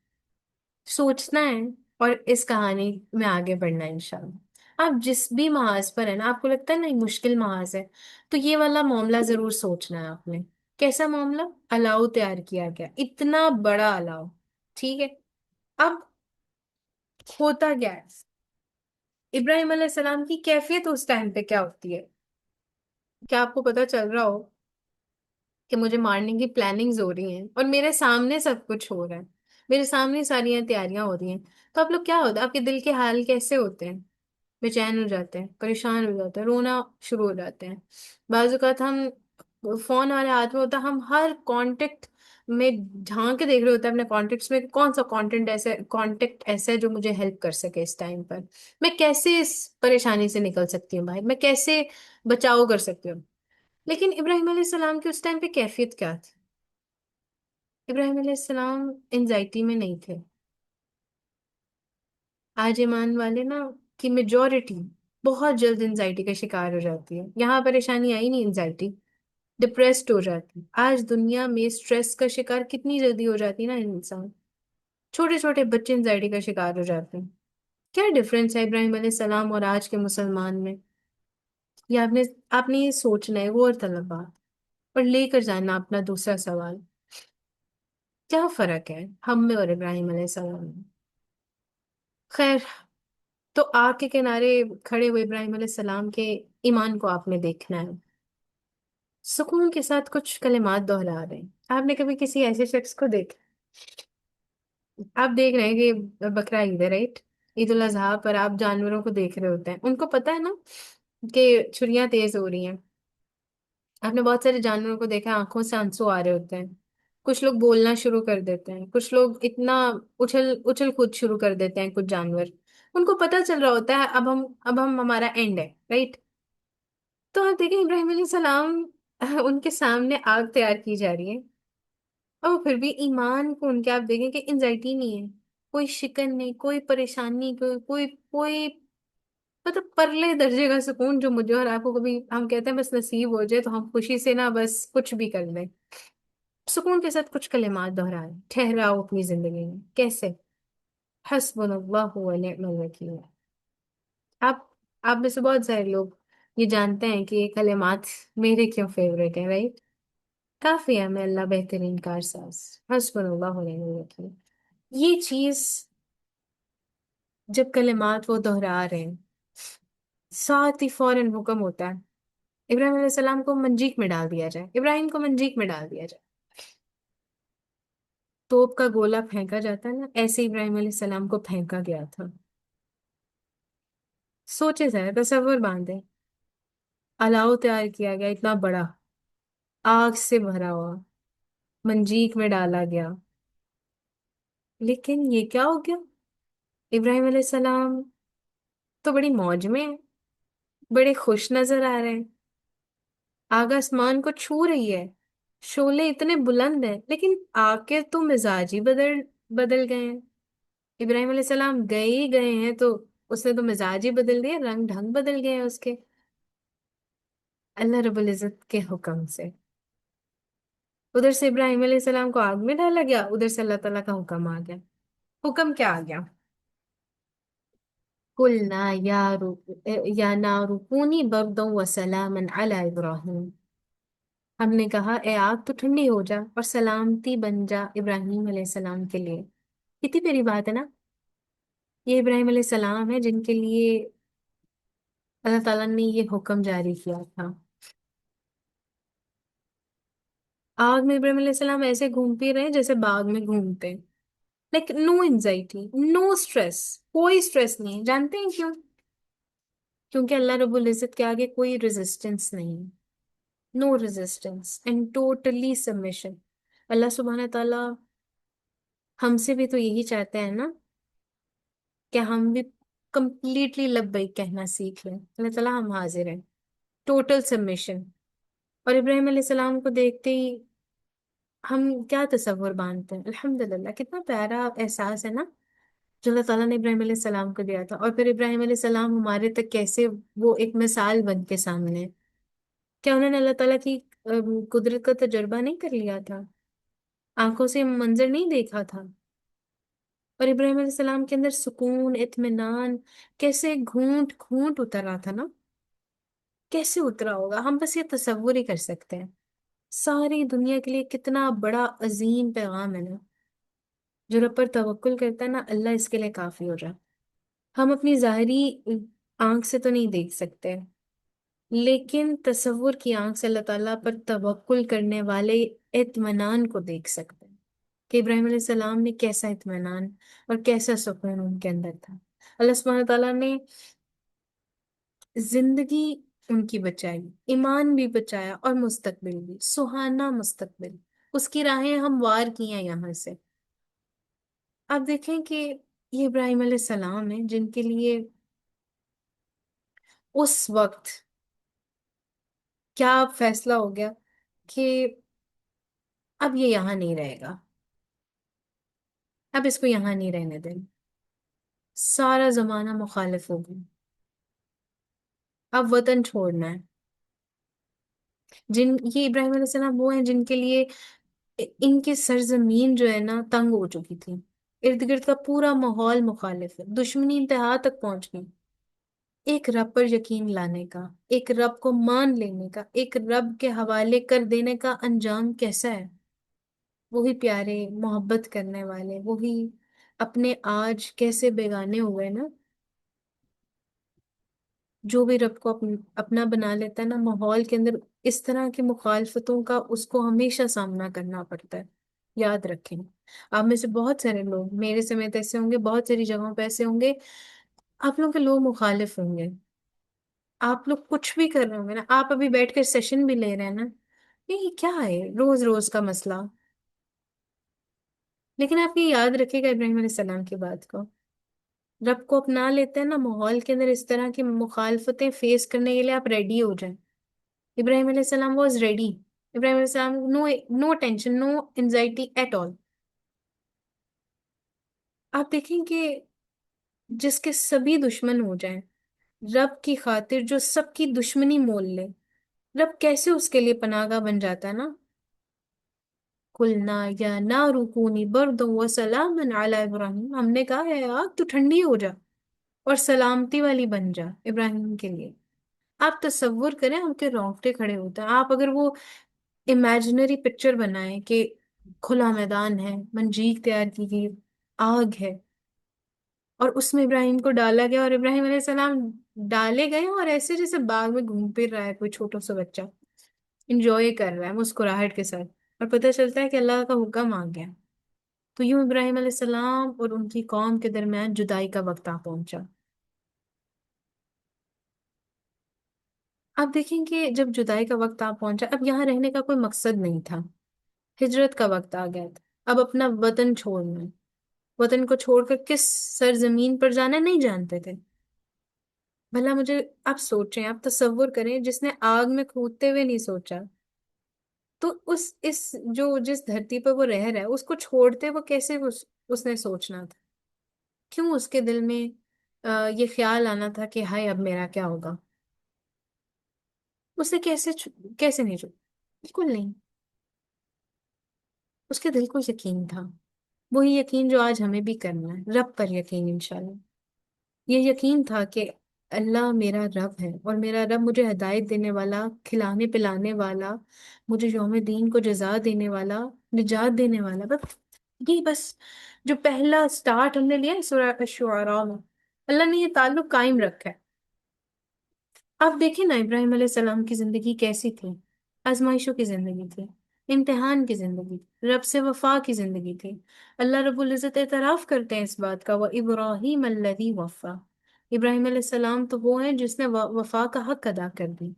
سوچنا ہے اور اس کہانی میں آگے بڑھنا ہے انشاءاللہ. آپ جس بھی محاذ پر ہے نا، آپ کو لگتا ہے نا یہ مشکل محاذ ہے، تو یہ والا معاملہ ضرور سوچنا ہے آپ نے۔ کیسا معاملہ؟ الاؤ تیار کیا گیا، اتنا بڑا الاؤ، ٹھیک ہے؟ اب ہوتا کیا ہے، ابراہیم علیہ السلام کی کیفیت اس ٹائم پہ کیا ہوتی ہے؟ کیا آپ کو پتا چل رہا ہو کہ مجھے مارنے کی پلاننگز ہو رہی ہیں اور میرے سامنے سب کچھ ہو رہا ہے، میرے سامنے ساری تیاریاں ہو رہی ہیں، تو آپ لوگ کیا ہوتا ہے، آپ کے دل کے حال کیسے ہوتے ہیں؟ بے چین ہو جاتے ہیں، پریشان ہو جاتے ہیں، رونا شروع ہو جاتے ہیں۔ بعض اوقات ہم، فون ہمارے ہاتھ میں ہوتا ہے، ہم ہر کانٹیکٹ میں جھانک کے دیکھ رہے ہوتے ہیں اپنے کانٹیکٹس میں کہ کون سا کانٹیکٹ ایسا ہے جو مجھے ہیلپ کر سکے اس ٹائم پر، میں کیسے اس پریشانی سے نکل سکتی ہوں باہر، میں کیسے بچاؤ کر سکتی ہوں۔ لیکن ابراہیم علیہ السلام کی اس ٹائم پہ کیفیت کیا تھی؟ ابراہیم علیہ السلام انزائٹی میں نہیں تھے۔ آج ایمان والے نا کی میجورٹی بہت جلد انزائٹی کا شکار ہو جاتی ہے، یہاں پریشانی آئی نہیں، انزائٹی، ڈپریسڈ ہو جاتی۔ آج دنیا میں اسٹریس کا شکار کتنی جلدی ہو جاتی ہے نا انسان، چھوٹے چھوٹے بچے انزائٹی کا شکار ہو جاتے ہیں۔ کیا ڈفرنس ہے ابراہیم علیہ السلام اور آج کے مسلمان میں؟ یہ آپ نے یہ سوچنا ہے، غور طلب بات، اور لے کر جانا اپنا دوسرا سوال، کیا فرق ہے ہم میں اور ابراہیم علیہ السلام میں؟ خیر، تو آگ کے کنارے کھڑے ہوئے ابراہیم علیہ السلام کے ایمان کو آپ نے دیکھنا ہے، سکون کے ساتھ کچھ کلمات دہرا رہے ہیں۔ آپ نے کبھی کسی ایسے شخص کو دیکھا؟ آپ دیکھ رہے ہیں کہ بقرہ عید ہے، رائٹ؟ عید الاضحیٰ پر آپ جانوروں کو دیکھ رہے ہوتے ہیں، ان کو پتا ہے نا کہ چھریاں تیز ہو رہی ہیں۔ آپ نے بہت سارے جانوروں کو دیکھا، آنکھوں سے آنسو آ رہے ہوتے ہیں، کچھ لوگ بولنا شروع کر دیتے ہیں، کچھ لوگ اتنا اچھل اچھل کود شروع کر دیتے ہیں، کچھ جانور، ان کو پتا چل رہا ہوتا ہے اب ہم ہمارا اینڈ ہے، رائٹ؟ تو آپ دیکھیں ابراہیم علیہ السلام، ان کے سامنے آگ تیار کی جا رہی ہے، اور پھر بھی ایمان کو ان کے آپ دیکھیں کہ انزائٹی نہیں ہے، کوئی شکن نہیں، کوئی پریشانی، کوئی مطلب پرلے درجے کا سکون جو مجھے اور آپ کو کبھی ہم کہتے ہیں بس نصیب ہو جائے تو ہم خوشی سے نا بس کچھ بھی کر لیں۔ سکون کے ساتھ کچھ کلمات دہرائے، ٹھہراؤ اپنی زندگی میں، کیسے؟ حسبنا اللہ و نعم الوکیل۔ آپ آپ میں سے بہت سارے لوگ یہ جانتے ہیں کہ یہ کلمات میرے کیوں فیوریٹ ہیں، رائٹ؟ کافی ہے میں اللہ بہترین کارساز، حسبنا اللہ و نعم الوکیل۔ یہ چیز جب کلمات وہ دہرا رہے ہیں، ساتھ ہی فوراً حکم ہوتا ہے ابراہیم علیہ السلام کو منجیک میں ڈال دیا جائے، ابراہیم کو منجیک میں ڈال دیا جائے۔ توپ کا گولا پھینکا جاتا ہے نا، ایسے ابراہیم علیہ السلام کو پھینکا گیا تھا۔ سوچے ذرا، تصور باندھے، الاؤ تیار کیا گیا اتنا بڑا، آگ سے بھرا ہوا، منجیک میں ڈالا گیا، لیکن یہ کیا ہو گیا؟ ابراہیم علیہ السلام تو بڑی موج میں ہیں، بڑے خوش نظر آ رہے ہیں، آگ آسمان کو چھو رہی ہے، شعلے اتنے بلند ہیں، لیکن آگ کے تو مزاج ہی بدل بدل گئے ہیں۔ ابراہیم علیہ السلام گئے ہی گئے ہیں تو اس نے تو مزاج ہی بدل دیا، رنگ ڈھنگ بدل گئے ہیں اس کے، اللہ رب العزت کے حکم سے۔ ادھر سے ابراہیم علیہ السلام کو آگ میں ڈالا گیا، ادھر سے اللہ تعالیٰ کا حکم آ گیا۔ حکم کیا آ گیا؟ قلنا یا نار کونی بردا وسلاما علی ابراہیم، ہم نے کہا اے آگ تو ٹھنڈی ہو جا اور سلامتی بن جا ابراہیم علیہ السلام کے لیے۔ کتنی پیاری بات ہے نا، یہ ابراہیم علیہ السلام ہے جن کے لیے اللہ تعالیٰ نے یہ حکم جاری کیا تھا۔ آگ میں ابراہیم علیہ السلام ایسے گھوم پھر رہے ہیں جیسے باغ میں گھومتے، like no anxiety, no stress, کوئی اسٹریس نہیں، جانتے ہیں کیوں؟ کیونکہ اللہ رب العزت کے آگے کوئی ریزسٹنس نہیں، نو ریزسٹنس اینڈ ٹوٹلی سبمیشن۔ اللہ سبحانہ تعالیٰ ہم سے بھی تو یہی چاہتے ہیں نا کہ ہم بھی کمپلیٹلی لبیک کہنا سیکھ لیں، اللہ تعالیٰ ہم حاضر ہیں، ٹوٹل سبمیشن۔ اور ابراہیم علیہ السلام کو دیکھتے ہی ہم کیا تصور باندھتے ہیں، الحمدللہ کتنا پیارا احساس ہے نا جو اللہ تعالیٰ نے ابراہیم علیہ السلام کو دیا تھا، اور پھر ابراہیم علیہ السلام ہمارے تک کیسے وہ ایک مثال بن کے سامنے ہے۔ کیا انہوں نے اللہ تعالیٰ کی قدرت کا تجربہ نہیں کر لیا تھا؟ آنکھوں سے منظر نہیں دیکھا تھا؟ اور ابراہیم علیہ السلام کے اندر سکون، اطمینان کیسے گھونٹ گھونٹ اترا تھا نا، کیسے اترا ہوگا ہم بس یہ تصور ہی کر سکتے ہیں۔ ساری دنیا کے لیے کتنا بڑا عظیم پیغام ہے نا، جو رب پر توکل کرتا ہے نا اللہ اس کے لیے کافی ہو جائے۔ ہم اپنی ظاہری آنکھ سے تو نہیں دیکھ سکتے، لیکن تصور کی آنکھ سے اللہ تعالیٰ پر توکل کرنے والے اطمینان کو دیکھ سکتے ہیں کہ ابراہیم علیہ السلام نے کیسا اطمینان اور کیسا سکون ان کے اندر تھا۔ اللہ سبحانہ تعالیٰ نے زندگی ان کی بچائی، ایمان بھی بچایا اور مستقبل بھی سہانا مستقبل، اس کی راہیں ہموار کی ہیں یہاں سے۔ آپ دیکھیں کہ یہ ابراہیم علیہ السلام ہیں جن کے لیے اس وقت کیا فیصلہ ہو گیا کہ اب یہ یہاں نہیں رہے گا، اب اس کو یہاں نہیں رہنے دیں، سارا زمانہ مخالف ہو گیا، اب وطن چھوڑنا ہے۔ یہ ابراہیم علیہ السلام وہ ہیں جن کے لیے ان کی سرزمین جو ہے نا تنگ ہو چکی تھی، ارد گرد کا پورا ماحول مخالف ہے، دشمنی انتہا تک پہنچ گئی۔ ایک رب پر یقین لانے کا، ایک رب کو مان لینے کا، ایک رب کے حوالے کر دینے کا انجام کیسا ہے؟ وہی پیارے محبت کرنے والے، وہی اپنے آج کیسے بیگانے ہوئے نا، جو بھی رب کو اپنا بنا لیتا ہے نا ماحول کے اندر اس طرح کی مخالفتوں کا اس کو ہمیشہ سامنا کرنا پڑتا ہے۔ یاد رکھیں، آپ میں سے بہت سارے لوگ میرے سمیت ایسے ہوں گے، بہت ساری جگہوں پہ ایسے ہوں گے، آپ لوگ کے لوگ مخالف ہوں گے، آپ لوگ کچھ بھی کر رہے ہوں گے نا، آپ ابھی بیٹھ کر سیشن بھی لے رہے ہیں نا، یہ کیا ہے روز روز کا مسئلہ؟ لیکن آپ یہ یاد رکھے گا ابراہیم علیہ السلام کی بات کو، رب کو اپنا لیتے ہیں نا ماحول کے اندر اس طرح کی مخالفتیں فیس کرنے کے لیے آپ ریڈی ہو جائیں۔ ابراہیم علیہ السلام واز ریڈی، ابراہیم علیہ السلام no, no tension, no anxiety at all. آپ دیکھیں کہ جس کے سبھی دشمن ہو جائیں، رب کی خاطر جو سب کی دشمنی مول لے، رب کیسے اس کے لیے پناہ گاہ بن جاتا ہے نا۔ قلنا یا نار کونی بردا وسلاما علی ابراہیم، ہم نے کہا ہے آگ تو ٹھنڈی ہو جا اور سلامتی والی بن جا ابراہیم کے لیے۔ آپ تصور کریں ہم کے رونگٹے کھڑے ہوتے ہیں۔ آپ اگر وہ امیجنری پکچر بنائیں کہ کھلا میدان ہے، منجیک تیار کی گئی، آگ ہے، اور اس میں ابراہیم کو ڈالا گیا اور ابراہیم علیہ السلام ڈالے گئے اور ایسے جیسے باغ میں گھوم پھر رہا ہے کوئی چھوٹا سا بچہ، انجوائے کر رہا ہے مسکراہٹ کے ساتھ، اور پتہ چلتا ہے کہ اللہ کا حکم آ گیا، تو یوں ابراہیم علیہ السلام اور ان کی قوم کے درمیان جدائی کا وقت آ پہنچا۔ آپ دیکھیں کہ جب جدائی کا وقت آ پہنچا، اب یہاں رہنے کا کوئی مقصد نہیں تھا، ہجرت کا وقت آ گیا تھا، اب اپنا وطن چھوڑنا ہے۔ وطن کو چھوڑ کر کس سرزمین پر جانا نہیں جانتے تھے۔ بھلا مجھے آپ سوچیں، آپ تصور کریں جس نے آگ میں کودتے ہوئے نہیں سوچا، تو جس دھرتی پر وہ رہ رہا ہے اس کو چھوڑتے وہ کیسے اس نے سوچنا تھا؟ کیوں اس کے دل میں یہ خیال آنا تھا کہ ہائے اب میرا کیا ہوگا؟ اسے کیسے نہیں چھوڑا؟ بالکل نہیں، اس کے دل کو یقین تھا، وہی یقین جو آج ہمیں بھی کرنا ہے، رب پر یقین انشاءاللہ۔ یہ یقین تھا کہ اللہ میرا رب ہے اور میرا رب مجھے ہدایت دینے والا، کھلانے پلانے والا، مجھے یوم دین کو جزا دینے والا، نجات دینے والا، بس یہ بس جو پہلا سٹارٹ ہم نے لیا ہے سورہ الشعراء میں، اللہ نے یہ تعلق قائم رکھا ہے۔ آپ دیکھیں نا ابراہیم علیہ السلام کی زندگی کیسی تھی، آزمائشوں کی زندگی تھی، امتحان کی زندگی تھی، رب سے وفا کی زندگی تھی۔ اللہ رب العزت اعتراف کرتے ہیں اس بات کا، وَإِبْرَاهِيمَ الَّذِي وَفَّى، ابراہیم علیہ السلام تو وہ ہیں جس نے وفا کا حق ادا کر دی۔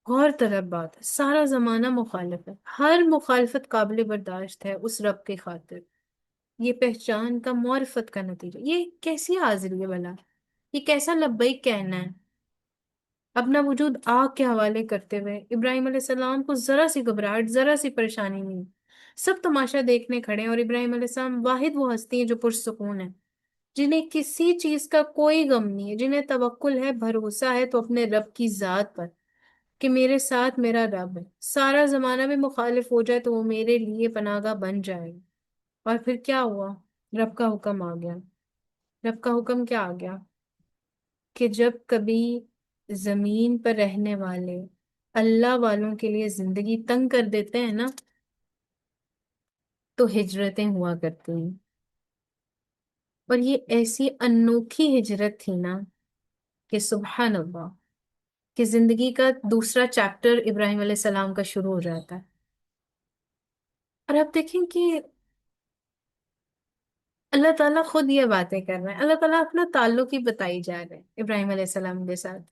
غور طلب بات ہے، سارا زمانہ مخالف ہے، ہر مخالفت قابل برداشت ہے اس رب کی خاطر، یہ پہچان کا، معرفت کا نتیجہ، یہ کیسی حاضری ہے بلا، یہ کیسا لبیک کہنا ہے؟ اپنا وجود آگ کے حوالے کرتے ہوئے ابراہیم علیہ السلام کو ذرا سی گھبراہٹ، ذرا سی پریشانی نہیں، سب تماشا دیکھنے کھڑے ہیں، اور ابراہیم علیہ السلام واحد وہ ہستی ہیں جو پرسکون ہے، جنہیں کسی چیز کا کوئی غم نہیں ہے، جنہیں توکل ہے، بھروسہ ہے تو اپنے رب کی ذات پر، کہ میرے ساتھ میرا رب ہے، سارا زمانہ میں مخالف ہو جائے تو وہ میرے لیے پناہ گاہ بن جائے گا۔ اور پھر کیا ہوا؟ رب کا حکم آ گیا. رب کا حکم کیا آ گیا؟ کہ جب کبھی زمین پر رہنے والے اللہ والوں کے لیے زندگی تنگ کر دیتے ہیں نا، تو ہجرتیں ہوا کرتی ہیں. اور یہ ایسی انوکھی ہجرت تھی نا کہ سبحان اللہ، کہ زندگی کا دوسرا چیپٹر ابراہیم علیہ السلام کا شروع ہو جاتا ہے. اور آپ دیکھیں کہ اللہ تعالیٰ خود یہ باتیں کر رہے ہیں. اللہ تعالیٰ اپنا تعلق ہی بتائی جا رہے ہیں ابراہیم علیہ السلام کے ساتھ.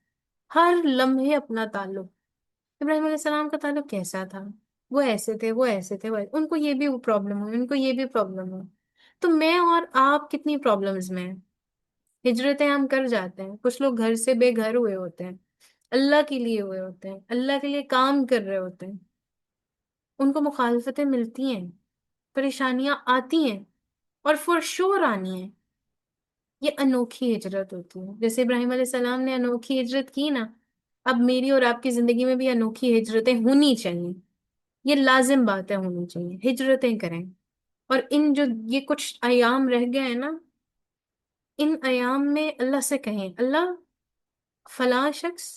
ہر لمحے اپنا تعلق. ابراہیم علیہ السلام کا تعلق کیسا تھا؟ وہ ایسے تھے، وہ ایسے تھے، ان کو یہ بھی پرابلم ہو، ان کو یہ بھی پرابلم ہو. تو میں اور آپ کتنی پرابلمز میں ہیں. ہجرتیں ہم کر جاتے ہیں، کچھ لوگ گھر سے بے گھر ہوئے ہوتے ہیں، اللہ کے لیے ہوئے ہوتے ہیں، اللہ کے لیے کام کر رہے ہوتے ہیں. ان کو مخالفتیں ملتی ہیں، پریشانیاں آتی ہیں، اور فور شور آنی ہیں. یہ انوکھی ہجرت ہوتی ہے. جیسے ابراہیم علیہ السلام نے انوکھی ہجرت کی نا، اب میری اور آپ کی زندگی میں بھی انوکھی ہجرتیں ہونی چاہیے. یہ لازم باتیں ہونی چاہیے، ہجرتیں کریں. اور ان جو یہ کچھ ایام رہ گئے ہیں نا، ان ایام میں اللہ سے کہیں اللہ، فلاں شخص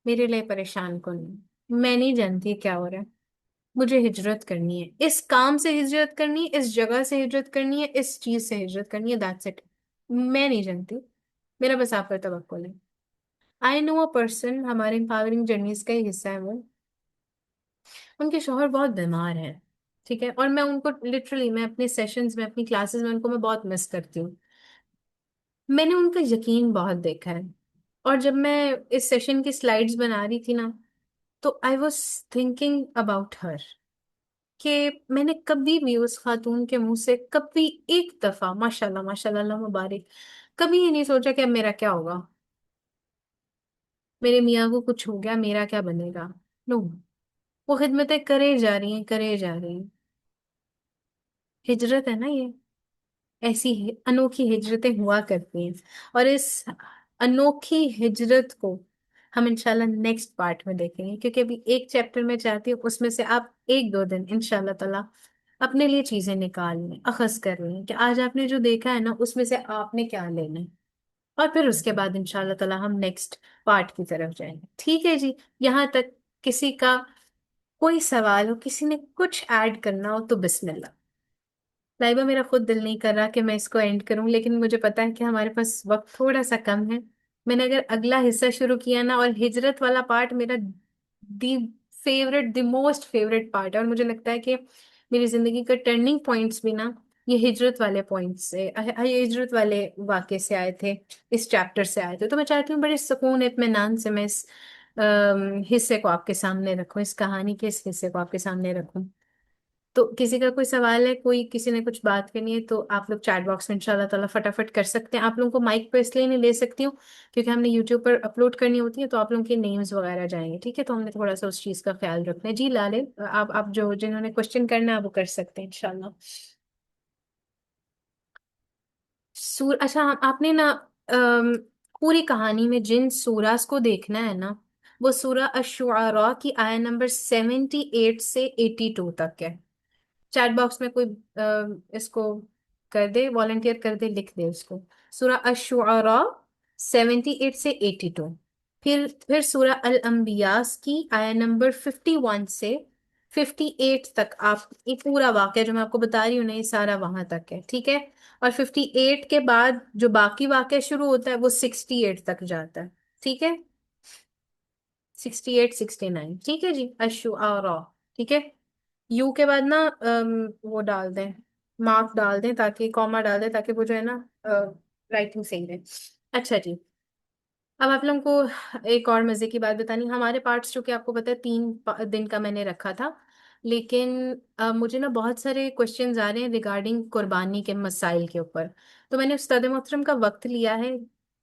میرے لیے پریشان کن ہے، میں نہیں جانتی کیا ہو رہا ہے، مجھے ہجرت کرنی ہے، اس کام سے ہجرت کرنی ہے، اس جگہ سے ہجرت کرنی ہے، اس چیز سے ہجرت کرنی ہے. That's it. میں نہیں جانتی، میرا بس آپ پر توکل ہے. آئی نو اے پرسن، ہمارے امپاورنگ جرنیز کا ہی حصہ ہے وہ. ان کے شوہر بہت بیمار ہیں، ٹھیک ہے، اور میں ان کو لٹرلی، میں اپنے سیشنز میں، اپنی کلاسز میں ان کو میں بہت مس کرتی ہوں. میں نے ان کا یقین بہت دیکھا ہے. اور جب میں اس سیشن کی سلائیڈز بنا رہی تھی نا، تو I was thinking about her, کہ میں نے کبھی بھی اس خاتون کے منہ سے کبھی ایک دفعہ ماشاء اللہ ماشاء اللہ اللہ مبارک، کبھی یہ نہیں سوچا کہ اب میرا کیا ہوگا، میرے میاں کو کچھ ہو گیا میرا کیا بنے گا. نو. وہ خدمتیں کرے جا رہی ہیں، کرے جا رہی ہیں. ہجرت ہے نا یہ، ایسی انوکھی ہجرتیں ہوا کرتی ہیں. اور اس انوکھی ہجرت کو ہم انشاءاللہ نیکسٹ پارٹ میں دیکھیں گے، کیونکہ ابھی ایک چیپٹر میں چاہتی ہوں اس میں سے آپ ایک دو دن انشاءاللہ تعالی اپنے لیے چیزیں نکال لیں، اخذ کر لیں کہ آج آپ نے جو دیکھا ہے نا اس میں سے آپ نے کیا لینا ہے. اور پھر اس کے بعد انشاءاللہ تعالی ہم نیکسٹ پارٹ کی طرف جائیں گے. ٹھیک ہے جی؟ یہاں تک کسی کا کوئی سوال ہو، کسی نے کچھ ایڈ کرنا ہو تو بسم اللہ. لائبہ، میرا خود دل نہیں کر رہا کہ میں اس کو اینڈ کروں، لیکن مجھے پتا ہے کہ ہمارے پاس وقت تھوڑا سا کم ہے. میں نے اگر اگلا حصہ شروع کیا نا، اور ہجرت والا پارٹ میرا the favourite, the most favourite part ہے، اور مجھے لگتا ہے کہ میری زندگی کا ٹرننگ پوائنٹس بھی نا یہ ہجرت والے پوائنٹس سے، ہجرت والے واقعے سے آئے تھے، اس چیپٹر سے آئے تھے. تو میں چاہتی ہوں بڑے سکون اطمینان سے میں اس حصے کو آپ کے سامنے رکھوں، اس کہانی کے اس حصے کو آپ کے سامنے رکھوں. تو کسی کا کوئی سوال ہے، کوئی کسی نے کچھ بات کرنی ہے، تو آپ لوگ چیٹ باکس میں انشاءاللہ تعالیٰ فٹافٹ کر سکتے ہیں. آپ لوگوں کو مائک پہ اس لیے نہیں لے سکتی ہوں کیونکہ ہم نے یوٹیوب پر اپلوڈ کرنی ہوتی ہے، تو آپ لوگوں کے نیمز وغیرہ جائیں گے، ٹھیک ہے؟ تو ہم نے تھوڑا سا اس چیز کا خیال رکھنا ہے. جی لالے، آپ جو جنہوں نے کوشچن کرنا ہے وہ کر سکتے ہیں انشاءاللہ. اچھا، آپ نے نا پوری کہانی میں جن سوراز کو دیکھنا ہے نا، وہ سورہ الشعراء کی آیت نمبر 78 سے 82 تک ہے. چیٹ باکس میں کوئی اس کو کر دے، والنٹیئر کر دے، لکھ دے اس کو. سورہ الشعراء 78 سے 82. پھر سورہ الانبیاء کی آیت نمبر 51 سے 58 تک. آپ یہ پورا واقعہ جو میں آپ کو بتا رہی ہوں نا، یہ سارا وہاں تک ہے، ٹھیک ہے؟ اور 58 کے بعد جو باقی واقعہ شروع ہوتا ہے وہ 68 تک جاتا ہے، ٹھیک ہے؟ 68 69، ٹھیک ہے جی؟ الشعراء، ٹھیک ہے؟ یو کے بعد نا وہ ڈال دیں، مارک ڈال دیں، تاکہ کاما ڈال دیں، تاکہ وہ جو ہے نا رائٹنگ صحیح رہے. اچھا جی، اب آپ لوگوں کو ایک اور مزے کی بات بتانی. ہمارے پارٹس جو کہ آپ کو پتا ہے 3 دن کا میں نے رکھا تھا، لیکن مجھے نا بہت سارے کوشچنز آ رہے ہیں ریگارڈنگ قربانی کے مسائل کے اوپر. تو میں نے استاد محترم کا وقت لیا ہے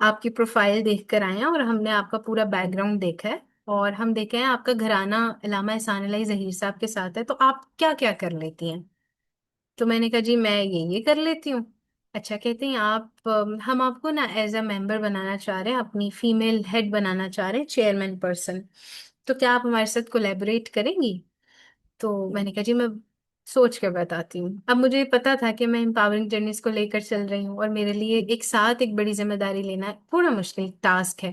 آپ کی پروفائل دیکھ کر آئے ہیں اور ہم نے آپ کا پورا بیک گراؤنڈ دیکھا ہے، اور ہم دیکھے ہیں آپ کا گھرانہ علامہ احسان اللہ ظہیر صاحب کے ساتھ ہے، تو آپ کیا کیا کر لیتی ہیں؟ تو میں نے کہا جی میں یہ کر لیتی ہوں۔ اچھا، کہتے ہیں آپ ہم آپ کو نا ایز اے ممبر بنانا چاہ رہے ہیں، اپنی فیمیل ہیڈ بنانا چاہ رہے ہیں، چیئرمین پرسن، تو کیا آپ ہمارے ساتھ کولیبوریٹ کریں گی؟ تو میں نے کہا جی میں سوچ کے بتاتی ہوں۔ اب مجھے پتا تھا کہ میں امپاورنگ جرنیز کو لے کر چل رہی ہوں، اور میرے لیے ایک ساتھ ایک بڑی ذمہ داری لینا تھوڑا مشکل ٹاسک ہے۔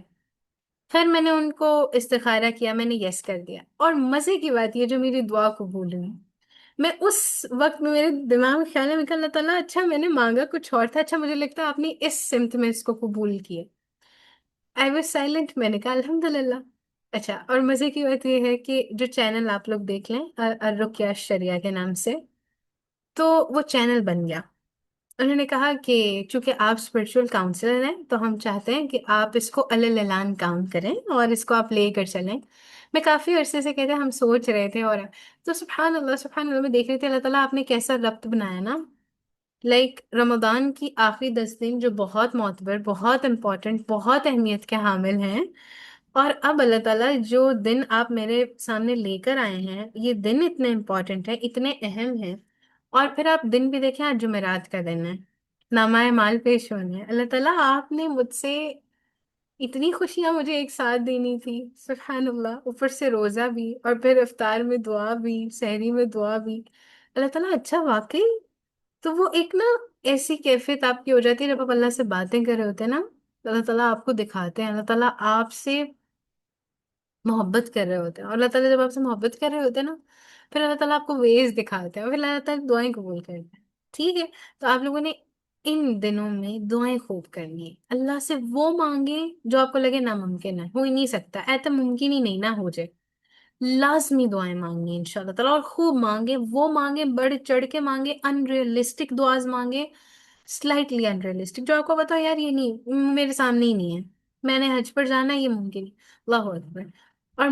خیر میں نے ان کو استخارہ کیا، میں نے یس کر دیا، اور مزے کی بات یہ جو میری دعا قبول ہوئی، میں اس وقت میں میرے دماغ میں خیال ہے میں کہ اللہ تعالیٰ اچھا میں نے مانگا کچھ اور تھا، اچھا مجھے لگتا ہے آپ نے اس سمت میں اس کو قبول کیا۔ آئی واز سائلنٹ، میں نے کہا الحمد للہ۔ اچھا، اور مزے کی بات یہ ہے کہ جو چینل آپ لوگ دیکھ لیں الرقیہ شریعہ کے نام سے، تو وہ چینل بن گیا۔ انہوں نے کہا کہ چونکہ آپ اسپرچول کاؤنسلر ہیں تو ہم چاہتے ہیں کہ آپ اس کو اعلان کام کریں اور اس کو آپ لے کر چلیں۔ میں کافی عرصے سے کہتے ہیں ہم سوچ رہے تھے، اور تو سبحان اللہ میں دیکھ رہی تھی اللہ تعالیٰ آپ نے کیسا ربط بنایا نا، لائک رمضان کی آخری 10 دن جو بہت معتبر، بہت امپورٹنٹ، بہت اہمیت کے حامل ہیں، اور اب اللہ تعالیٰ جو دن آپ میرے سامنے لے کر آئے ہیں یہ دن اتنے امپورٹنٹ ہیں، اتنے اہم ہیں، اور پھر آپ دن بھی دیکھیں آج جمعرات کا دن ہے، نامہ مال پیش ہونے ہیں، اللہ تعالیٰ آپ نے مجھ سے اتنی خوشیاں مجھے ایک ساتھ دینی تھی، سبحان اللہ، اوپر سے روزہ بھی، اور پھر افطار میں دعا بھی، سحری میں دعا بھی، اللہ تعالیٰ اچھا واقعی۔ تو وہ ایک نا ایسی کیفیت آپ کی ہو جاتی ہے جب آپ اللہ سے باتیں کر رہے ہوتے ہیں نا، تو اللہ تعالیٰ آپ کو دکھاتے ہیں، اللہ تعالیٰ آپ سے محبت کر رہے ہوتے ہیں، اور اللہ تعالیٰ جب آپ سے محبت کر رہے ہوتے ہیں نا، پھر اللہ تعالیٰ آپ کو ویز دکھاتے ہیں، اور پھر اللہ تعالیٰ دعائیں قبول کرتے ہیں۔ ٹھیک ہے، تو آپ لوگوں نے ان دنوں میں دعائیں خوب کرنی ہے، اللہ سے وہ مانگے جو آپ کو لگے ناممکن ہے، ہو ہی نہیں سکتا، ایسا ممکن ہی نہیں نہ ہو جائے، لازمی دعائیں مانگنی ان شاء اللہ تعالیٰ، اور خوب مانگے، وہ مانگے بڑھ چڑھ کے مانگے، ان ریئلسٹک دعاز مانگے، سلائٹلی ان ریئلسٹک، جو آپ کو بتاؤ یار یہ نہیں میرے سامنے ہی نہیں ہے، میں نے حج پر جانا ہے، یہ ممکن نہیں۔ اللہ اکبر۔ اور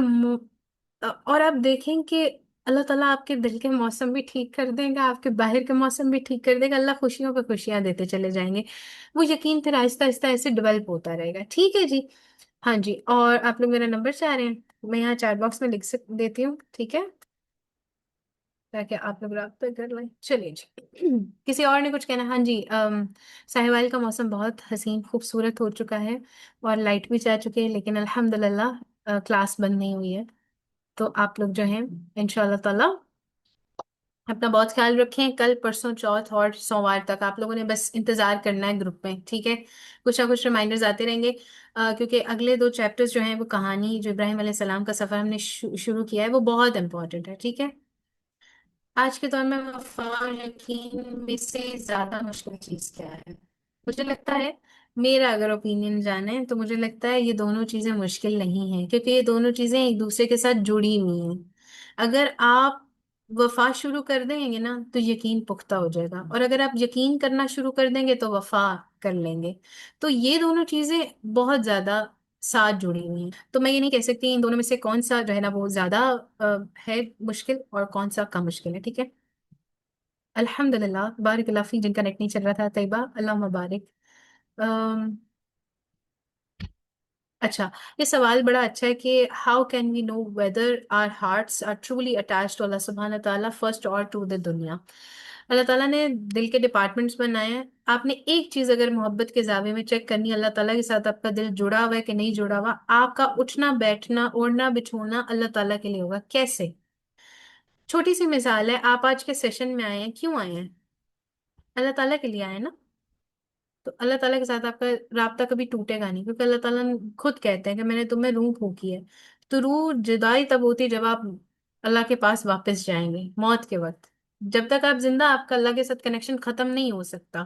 اور آپ دیکھیں کہ اللہ تعالیٰ آپ کے دل کے موسم بھی ٹھیک کر دے گا، آپ کے باہر کے موسم بھی ٹھیک کر دے گا، اللہ خوشیوں پہ خوشیاں دیتے چلے جائیں گے، وہ یقین پھر آہستہ آہستہ ایسے ڈیولپ ہوتا رہے گا۔ ٹھیک ہے جی، ہاں جی، اور آپ لوگ میرا نمبر چاہ رہے ہیں، میں یہاں چیٹ باکس میں لکھ دیتی ہوں، ٹھیک ہے، تاکہ آپ لوگ رابطہ کر لیں۔ چلیے جی کسی اور نے کچھ کہنا؟ ہاں جی، ساحوال کا موسم بہت حسین خوبصورت ہو چکا ہے، اور لائٹ بھی جا چکی ہے، لیکن الحمد للہ کلاس بند نہیں ہوئی ہے، تو آپ لوگ جو ہیں ان شاء اللہ تعالیٰ اپنا بہت خیال رکھیں، کل پرسوں چوتھ اور سوموار تک آپ لوگوں نے بس انتظار کرنا ہے گروپ میں، ٹھیک ہے، کچھ نہ کچھ ریمائنڈرز آتے رہیں گے، کیونکہ اگلے 2 چیپٹرز جو ہیں وہ کہانی جو ابراہیم علیہ السلام کا سفر ہم نے شروع کیا ہے وہ بہت امپورٹنٹ ہے، ٹھیک ہے۔ آج کے دور میں وفا اور یقین میں سے زیادہ مشکل چیز کیا ہے؟ مجھے لگتا ہے، میرا اگر اوپینین جانے تو مجھے لگتا ہے یہ دونوں چیزیں مشکل نہیں ہیں، کیونکہ یہ دونوں چیزیں ایک دوسرے کے ساتھ جڑی ہوئی ہیں۔ اگر آپ وفا شروع کر دیں گے نا تو یقین پختہ ہو جائے گا، اور اگر آپ یقین کرنا شروع کر دیں گے تو وفا کر لیں گے، تو یہ دونوں چیزیں بہت زیادہ ساتھ جڑی ہوئی ہیں، تو میں یہ نہیں کہہ سکتی ان دونوں میں سے کون سا جو ہے نا وہ زیادہ ہے مشکل اور کون سا کم مشکل ہے، ٹھیک ہے۔ الحمد للہ، بارک اللہ فی، جن کا نیٹ نہیں چل رہا تھا طیبہ، اللہ مبارک۔ اچھا، یہ سوال بڑا اچھا ہے کہ how can we know whether our hearts are truly attach to اللہ سبحانہ تعالیٰ فرسٹ اور ٹو دا دنیا؟ اللہ تعالیٰ نے دل کے ڈپارٹمنٹس بنائے ہیں، آپ نے ایک چیز اگر محبت کے زاویے میں چیک کرنی ہے اللہ تعالیٰ کے ساتھ آپ کا دل جڑا ہوا ہے کہ نہیں جڑا ہوا، آپ کا اٹھنا بیٹھنا اوڑھنا بچھونا اللہ تعالیٰ کے لیے ہوگا۔ کیسے؟ چھوٹی سی مثال ہے، آپ آج کے سیشن میں آئے ہیں، کیوں آئے ہیں؟ اللہ تعالیٰ کے لیے آئے ہیں نا، تو اللہ تعالیٰ کے ساتھ آپ کا رابطہ کبھی ٹوٹے گا نہیں، کیونکہ اللہ تعالیٰ نے خود کہتے ہیں کہ میں نے تمہیں روح پھونکی ہے، تو روح جدائی تب ہوتی ہے جب آپ اللہ کے پاس واپس جائیں گے موت کے وقت، جب تک آپ زندہ آپ کا اللہ کے ساتھ کنیکشن ختم نہیں ہو سکتا،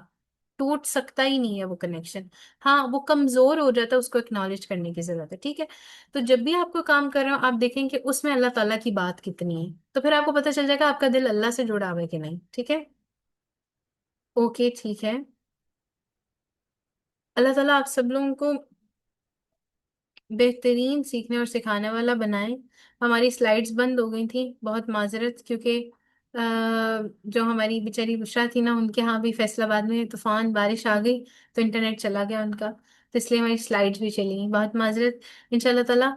ٹوٹ سکتا ہی نہیں ہے وہ کنیکشن، ہاں وہ کمزور ہو جاتا ہے، اس کو اکنالج کرنے کی ضرورت ہے، ٹھیک ہے۔ تو جب بھی آپ کو کام کر رہے ہو آپ دیکھیں کہ اس میں اللہ تعالیٰ کی بات کتنی ہے، تو پھر آپ کو پتہ چل جائے گا آپ کا دل اللہ سے جڑا ہوا ہے کہ نہیں، ٹھیک ہے۔ اوکے ٹھیک ہے، اللہ تعالیٰ آپ سب لوگوں کو بہترین سیکھنے اور سکھانے والا بنائیں۔ ہماری سلائڈز بند ہو گئی تھیں، بہت معذرت، کیونکہ جو ہماری بیچاری بشرا تھی نا ان کے ہاں بھی فیصل آباد میں طوفان بارش آ گئی، تو انٹرنیٹ چلا گیا ان کا، تو تو اس لیے ہماری سلائڈس بھی چلی گئی، بہت معذرت۔ انشاءاللہ تعالیٰ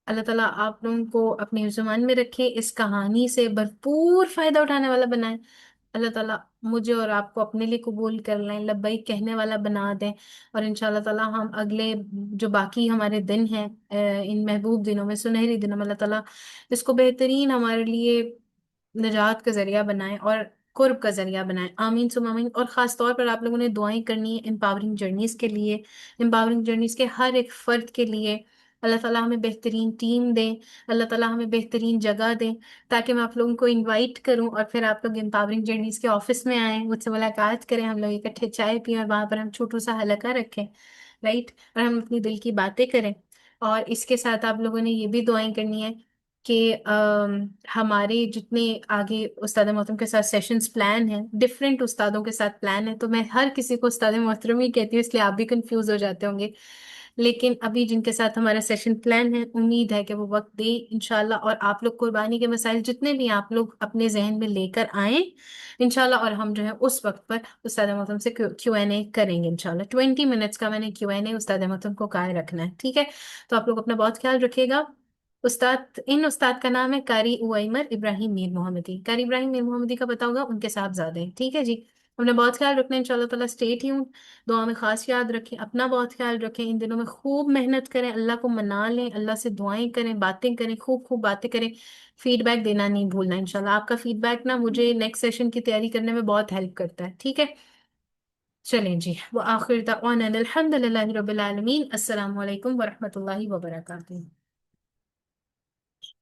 اللہ تعالیٰ آپ لوگوں کو اپنے زمان میں رکھے، اس کہانی سے بھرپور فائدہ اٹھانے والا بنائے۔ اللہ تعالیٰ مجھے اور آپ کو اپنے لیے قبول کر لیں، لبیک کہنے والا بنا دیں، اور انشاءاللہ تعالیٰ ہم اگلے جو باقی ہمارے دن ہیں ان محبوب دنوں میں، سنہری دنوں میں، اللہ تعالیٰ اس کو بہترین ہمارے لیے نجات کا ذریعہ بنائیں اور قرب کا ذریعہ بنائیں، آمین ثم آمین۔ اور خاص طور پر آپ لوگوں نے دعائیں کرنی ہے امپاورنگ جرنیز کے لیے، امپاورنگ جرنیز کے ہر ایک فرد کے لیے۔ اللہ تعالیٰ ہمیں بہترین ٹیم دیں، اللہ تعالیٰ ہمیں بہترین جگہ دیں، تاکہ میں آپ لوگوں کو انوائٹ کروں اور پھر آپ لوگ امپاورنگ جرنیز کے آفس میں آئیں، مجھ سے ملاقات کریں، ہم لوگ اکٹھے چائے پئیں اور وہاں پر ہم چھوٹو سا حلقہ رکھیں، رائٹ، اور ہم اپنی دل کی باتیں کریں۔ اور اس کے ساتھ آپ لوگوں نے یہ بھی دعائیں کرنی ہے کہ ہمارے جتنے آگے استاد محترم کے ساتھ سیشنز پلان ہیں، ڈفرینٹ استادوں کے ساتھ پلان ہے، تو میں ہر کسی کو استاد محترم ہی کہتی ہوں، اس لیے آپ بھی کنفیوز ہو جاتے ہوں گے، لیکن ابھی جن کے ساتھ ہمارا سیشن پلان ہے امید ہے کہ وہ وقت دیں انشاءاللہ، اور آپ لوگ قربانی کے مسائل جتنے بھی آپ لوگ اپنے ذہن میں لے کر آئیں انشاءاللہ، اور ہم جو ہے اس وقت پر استاد محترم سے کیو این اے کریں گے انشاءاللہ۔ 20 منٹس کا میں نے کیو این اے استاد محترم کو قائم رکھنا ہے، ٹھیک ہے؟ تو آپ لوگ اپنا بہت خیال رکھیے گا۔ استاد کا نام ہے قاری اویمر ابراہیم میر محمدی، قاری ابراہیم میر محمدی کا پتا ہوگا، ان کے صاحبزادے ہیں، ٹھیک ہے جی؟ اپنا بہت خیال رکھنا ہے انشاءاللہ تعالیٰ، اسٹے ٹیون، دعا میں خاص یاد رکھیں، اپنا بہت خیال رکھیں، ان دنوں میں خوب محنت کریں، اللہ کو منا لیں، اللہ سے دعائیں کریں، باتیں کریں، خوب خوب باتیں کریں، فیڈ بیک دینا نہیں بھولنا انشاءاللہ۔ آپ کا فیڈ بیک نا مجھے نیکسٹ سیشن کی تیاری کرنے میں بہت ہیلپ کرتا ہے، ٹھیک ہے؟ چلیں جی، وآخر دعوانا الحمد للہ رب العالمین، السلام علیکم ورحمۃ اللہ وبرکاتہ۔